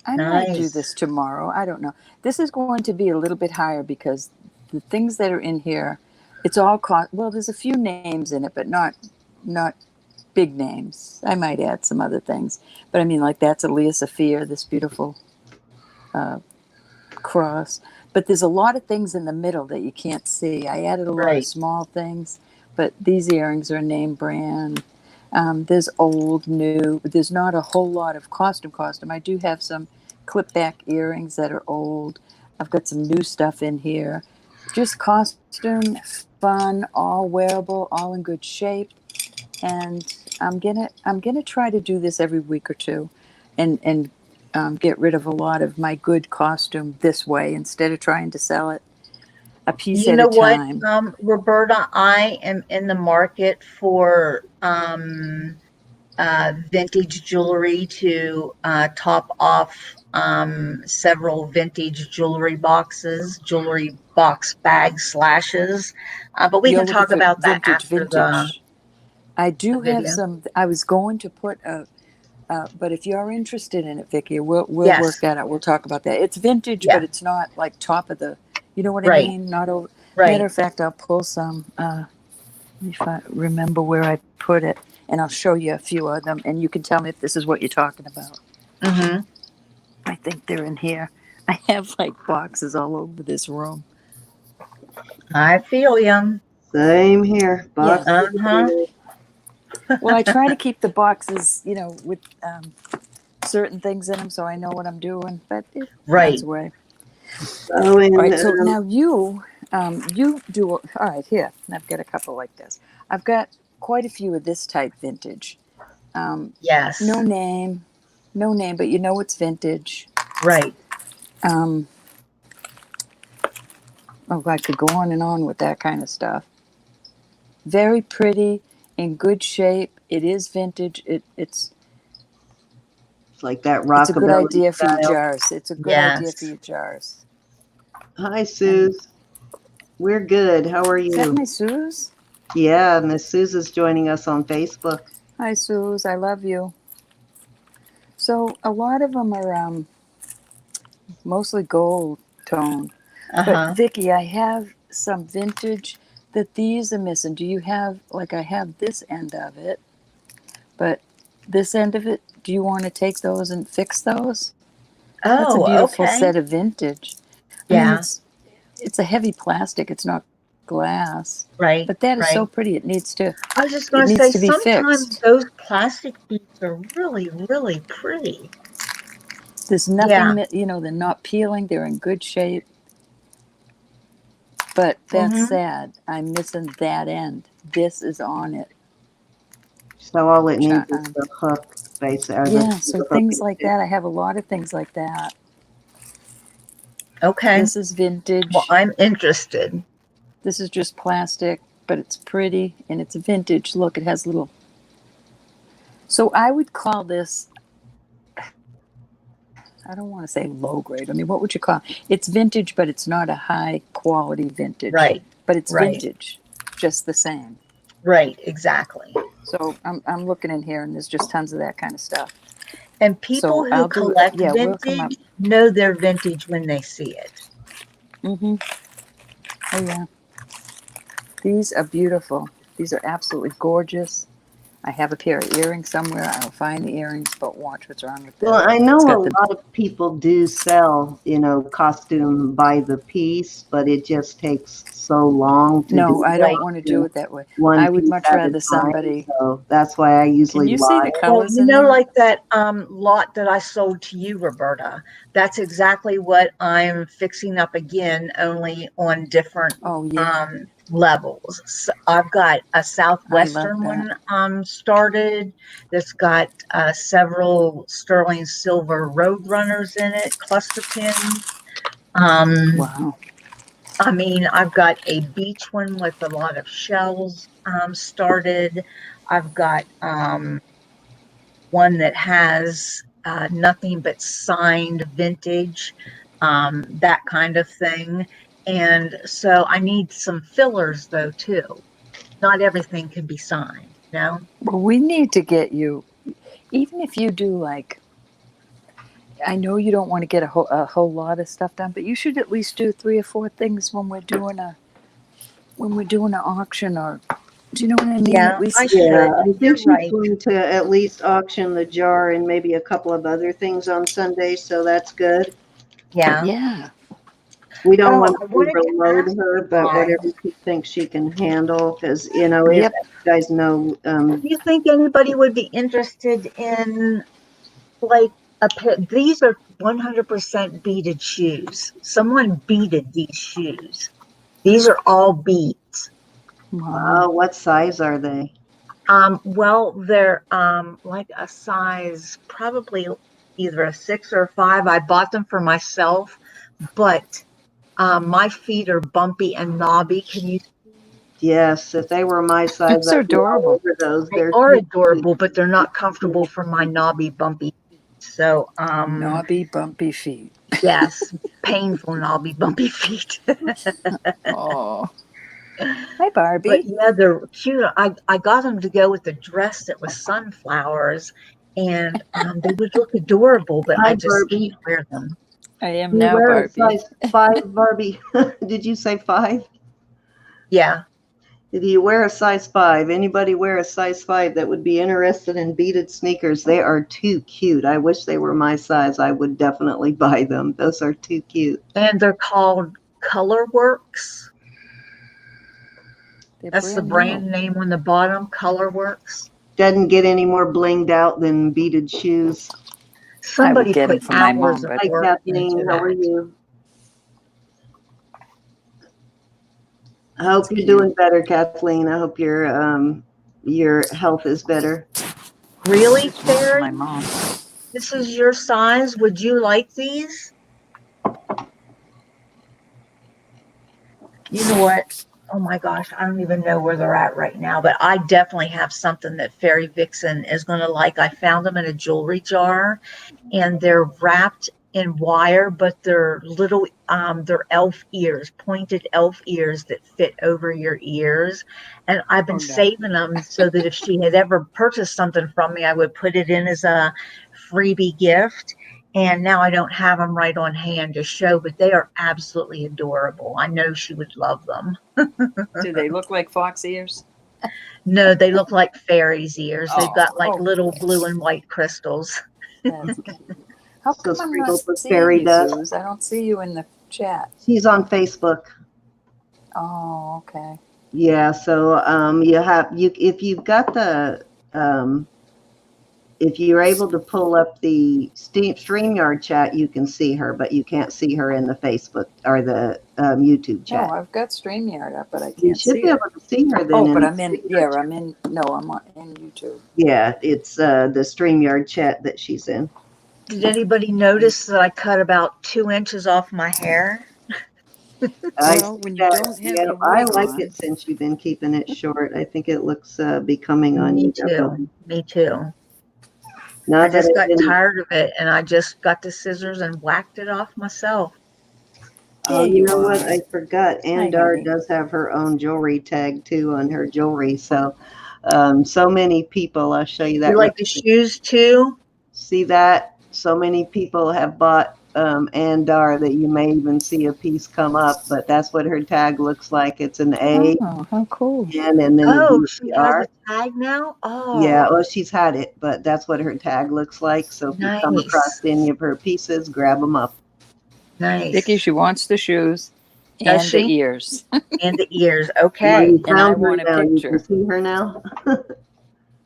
I might do Nice. this tomorrow. I don't know. This is going to be a little bit higher because the things that are in here, it's all cost. Well, there's a few names in it, but not big names. I might add some other things, but I mean, like that's Elia Saphir, this beautiful uh, cross. But there's a lot of things in the middle that you can't see. I added a lot of Right. small things, but these earrings are name brand. There's old, new. There's not a whole lot of costume. I do have some clip back earrings that are old. I've got some new stuff in here. Just costume, fun, all wearable, all in good shape. And I'm gonna try to do this every week or two, and get rid of a lot of my good costume this way instead of trying to sell it a piece You at a know what, time. Roberta, I am in the market for vintage jewelry to top off several vintage jewelry box bag slashes. But we You're can looking talk for about that vintage, after vintage. I the do have video. some. I was going to put a, but if you're interested in it, Vicky, we'll work Yes. that out. We'll talk about that. It's vintage, Yeah. but it's not like top of the. You know what I Right. mean? Not over. Matter Right. of fact, I'll pull some. If I remember where I put it, and I'll show you a few of them, and you can tell me if this is what you're talking about. Mm-hmm. I think they're in here. I have like boxes all over this room. I feel you. Same here. Yeah. Boxes Uh-huh. everywhere. Well, I try to keep the boxes, with certain things in them, so I know what I'm doing. But it finds Right. a way. So, All and right. So now you do. All right. Here, I've got a couple like this. I've got quite a few of this type vintage. Um, no Yes. name, no name, but you know it's vintage. Right. Um, oh, I could go on and on with that kind of stuff. Very pretty, in good shape. It is vintage. it's like that It's a good rockabilly idea for your style. jars. It's a good idea for Yes. your jars. Hi, And Suze. We're good. How are is that you? my Suze? Yeah, Miss Suze is joining us on Facebook. Hi, Suze. I love you. So a lot of them are mostly gold tone. But Uh-huh. Vicky, I have some vintage that these are missing. Do you have like I have this end of it, but this end of it, do you want to take those and fix those? That's a Oh, beautiful okay. set of vintage. I mean, Yeah. it's a heavy plastic. It's not glass, Right. but that is so Right. pretty. I was just It going to needs say, to be sometimes fixed. those plastic beads are really, really pretty. There's Yeah. nothing that they're not peeling. They're in good shape. But that's Mm-hmm. sad. I'm missing that end. This is on it. So all it Ch- needs is Um, the hook, basically, or yeah, so the hook things and like tube. that. I have a lot of things like that. Okay. This is Well, vintage. I'm interested. This is just plastic, but it's pretty and it's vintage. Look, it has little. So I would call this, I don't want to say low grade. I mean, what would you call it? It's vintage, but it's not a high quality vintage. Right. But it's Right. vintage, just the same. Right. Exactly. So I'm looking in here and there's just tons of that kind of stuff. And people So who I'll do, collect yeah, we'll come up. vintage know they're vintage when they see it. Mm-hmm. Oh, yeah. These are beautiful. These are absolutely gorgeous. I have a pair of earrings somewhere. I'll find the earrings, but watch what's wrong with Well, this. I It's know a got the, lot of people do sell, costume by the piece, but it just takes so long to do no, the I don't Right. want to do costume it that way. one I would piece much at a rather time. somebody, So that's why I can usually you see the buy. Well, colors in there? like that lot that I sold to you, Roberta, that's exactly what I'm fixing up again, only on different Oh, yeah. levels. So I've got a I love southwestern that. one started that's got several sterling silver road runners in it, cluster pins. Um, Wow. I mean, I've got a beach one with a lot of shells started. I've got one that has nothing but signed vintage, that kind of thing. And so I need some fillers though too. Not everything can be signed, you know? Well, we need to get you, even if you do like, I know you don't want to get a whole lot of stuff done, but you should at least do 3 or 4 things when we're doing an auction, or do you know what I mean? Yeah, At least I Yeah, should. I think You're she's right. going to at least auction the jar and maybe a couple of other things on Sunday, so that's good. Yeah. yeah. We don't Oh, want I to wanted to overload ask her, you but guys, whatever she thinks she can handle, because, you know, if Yep. you guys know, do you think anybody would be interested in like a pair? These are 100% beaded shoes. Someone beaded these shoes. These are all beads. Wow. what size are they? Well, they're like a size probably either a 6 or a 5. I bought them for myself, but my feet are bumpy and knobby. Can you? Yes, if they were my size, It's so I'd be all adorable. over those. They They're are too cute. adorable, but they're not comfortable for my knobby, bumpy feet. So, Knobby, bumpy feet. yes, painful, knobby, bumpy feet. Oh. Hi, But Barbie. yeah, they're cute. I got them to go with a dress that was sunflowers, and they would look adorable, but Hi, I just Barbie. can't wear them. I am Do you now wear a Barbie. size 5, Barbie? Did you say 5? Yeah. If you wear a size 5, anybody wear a size 5 that would be interested in beaded sneakers? They are too cute. I wish they were my size. I would definitely buy them. Those are too cute. And they're called Colorworks. They're That's the brand new. brand name on the bottom, Colorworks. Doesn't get any more blinged out than beaded shoes. I would Somebody get them put for my hours mom, of but Hi, work into Kathleen. How are that. you? I that's hope you're cute. doing better, Kathleen. I hope your health is better. Really, Just one for Fairy? my mom. This is your size. Would you like these? You know what? Oh my gosh, I don't even know where they're at right now, but I definitely have something that Fairy Vixen is going to like. I found them in a jewelry jar, and they're wrapped in wire, but they're elf ears, pointed elf ears that fit over your ears. And I've been Oh no. saving them so that if she had ever purchased something from me, I would put it in as a freebie gift. And now I don't have them right on hand to show, but they are absolutely adorable. I know she would love them. Do they look like fox ears? No, they look like fairies' ears. They've got like Oh, little blue and white crystals. that's cute. How So come I'm not sprinkled with seeing fairy you, dust. Suze? I don't see you in the chat. She's on Facebook. Oh, okay. Yeah, so if you've got the if you're able to pull up the StreamYard chat, you can see her, but you can't see her in the Facebook or the YouTube No, chat. I've got StreamYard up, but I You can't should see be her. able to see her then. Oh, but the I'm in. StreamYard Yeah, chat. I'm in. No, I'm in YouTube. Yeah, it's the StreamYard chat that she's in. Did anybody notice that I cut about 2 inches off my hair? I Well, see when you that. don't have Yeah, your I wig like on, it since you've been keeping it short. I think it looks becoming on Me you. too. Definitely. Me too. I Not that just I got didn't. tired of it and I just got the scissors and whacked it off myself. Oh, there you you know what? are. I forgot. Hi, Andar honey. does have her own jewelry tag too on her jewelry. So, so many people. I'll show you that. You Real like the quick. shoes too? See that? So many people have bought Andar that you may even see a piece come up. But that's what her tag looks like. It's an A, Oh, how cool. and then you Oh, do she the has R. a tag now? Yeah, Oh, well, she's had it, but that's what her tag looks like. So if you come across nice. any of her pieces, grab them up. Vicky, Nice. she wants the shoes Does and the she? ears. And the ears. Well, Okay. you And I found her want a now. You can picture. see her now.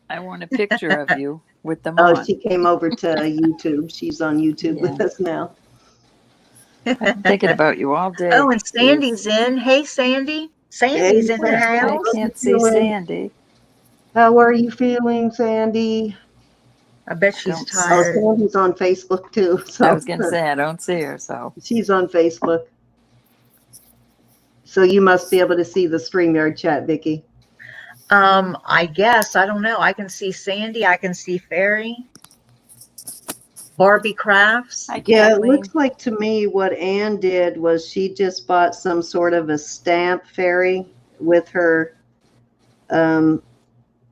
I want a picture of you with them Oh, on. she came over to YouTube. She's on YouTube with Yeah. us now. I've been thinking about you all day. Oh, and Suze. Sandy's in. Hey, Sandy. Sandy's in the Sandy, I how are house. you can't see feeling? Sandy. How are you feeling, Sandy? I bet she's Don't. Oh, tired. Sandy's on Facebook too. I So was gonna say I don't see her. So she's on Facebook. So you must be able to see the StreamYard chat, Vicky. I guess. I don't know. I can see Sandy. I can see Fairy. Barbie Crafts. Hi, Yeah, it Kathleen. looks like to me what Anne did was she just bought some sort of a stamp fairy with her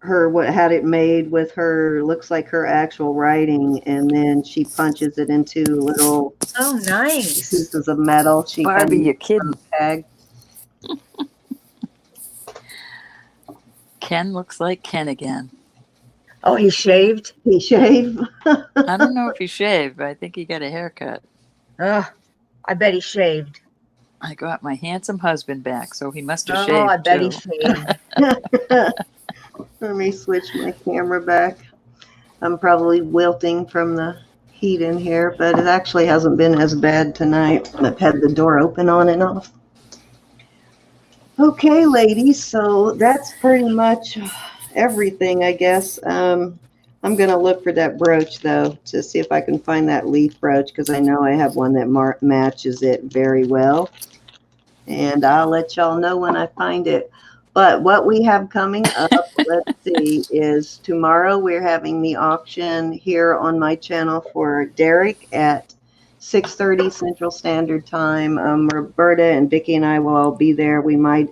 what had it made with her, looks like her actual writing, and then she punches it into little Oh, nice. pieces of metal. She kind Barbie, of you're kidding. tag. Ken looks like Ken again. Oh, he shaved? He shave. I don't know if he shaved, but I think he got a haircut. Ugh, I bet he shaved. I got my handsome husband back, so he must have Oh, I shaved bet too. he shaved. Let me switch my camera back. I'm probably wilting from the heat in here, but it actually hasn't been as bad tonight. I've had the door open on and off. Okay, ladies, so that's pretty much everything, I guess. I'm going to look for that brooch, though, to see if I can find that leaf brooch, because I know I have one that matches it very well. And I'll let y'all know when I find it. But what we have coming up, let's see, is tomorrow we're having the auction here on my channel for Derek at 6:30 Central Standard Time. Roberta and Vicki and I will all be there. We might,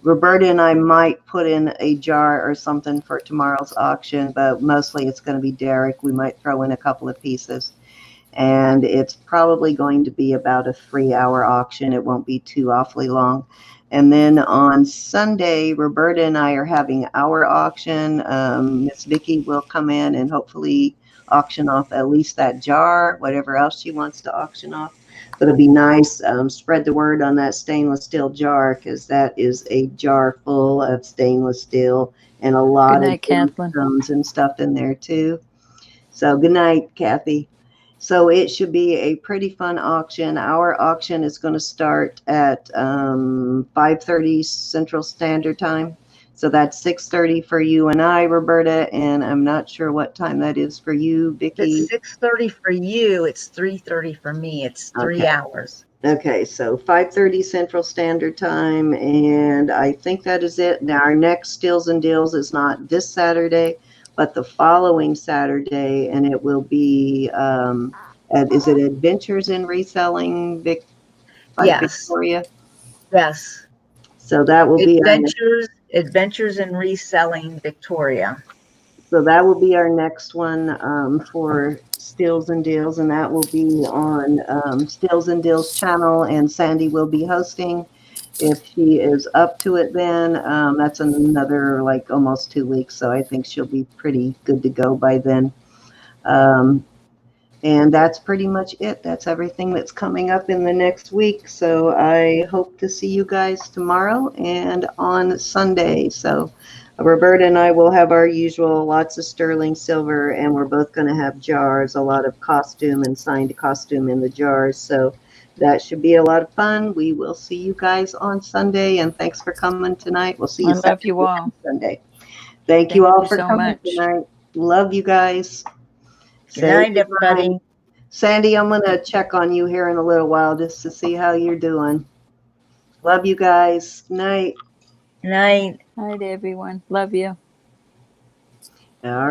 Roberta and I might put in a jar or something for tomorrow's auction, but mostly it's going to be Derek. We might throw in a couple of pieces. And it's probably going to be about a 3-hour auction. It won't be too awfully long. And then on Sunday, Roberta and I are having our auction. Miss Vicki will come in and hopefully auction off at least that jar, whatever else she wants to auction off. But it'll be nice. Spread the word on that stainless steel jar, because that is a jar full of stainless steel and a lot Good night, of Kathleen. stones and stuff in there too. So good night, Kathy. So it should be a pretty fun auction. Our auction is going to start at 5:30 Central Standard Time. So that's 6:30 for you and I, Roberta, and I'm not sure what time that is for you, Vicki. It's 6:30 for you. It's 3:30 for me. It's 3 Okay. hours. Okay, so 5:30 Central Standard Time, and I think that is it. Now, our next Steals and Deals is not this Saturday, but the following Saturday, and it will be, is it Adventures in Reselling by Yes. Victoria? Yes. So that will be Adventures in Reselling Victoria. So that will be our next one for Steals and Deals, and that will be on Steals and Deals channel, and Sandy will be hosting. If she is up to it, then that's another like almost 2 weeks, so I think she'll be pretty good to go by then. And that's pretty much it. That's everything that's coming up in the next week. So I hope to see you guys tomorrow and on Sunday. So Roberta and I will have our usual lots of sterling silver, and we're both going to have jars, a lot of costume and signed costume in the jars. So that should be a lot of fun. We will see you guys on Sunday, and thanks for coming tonight. We'll see you I love you all. on Sunday. Thank you Thank all you for so coming much. tonight. Love you guys. Good night, everybody. Sandy, I'm going to check on you here in a little while just to see how you're doing. Love you guys. Night. Good night. Night, everyone. Love you. All right.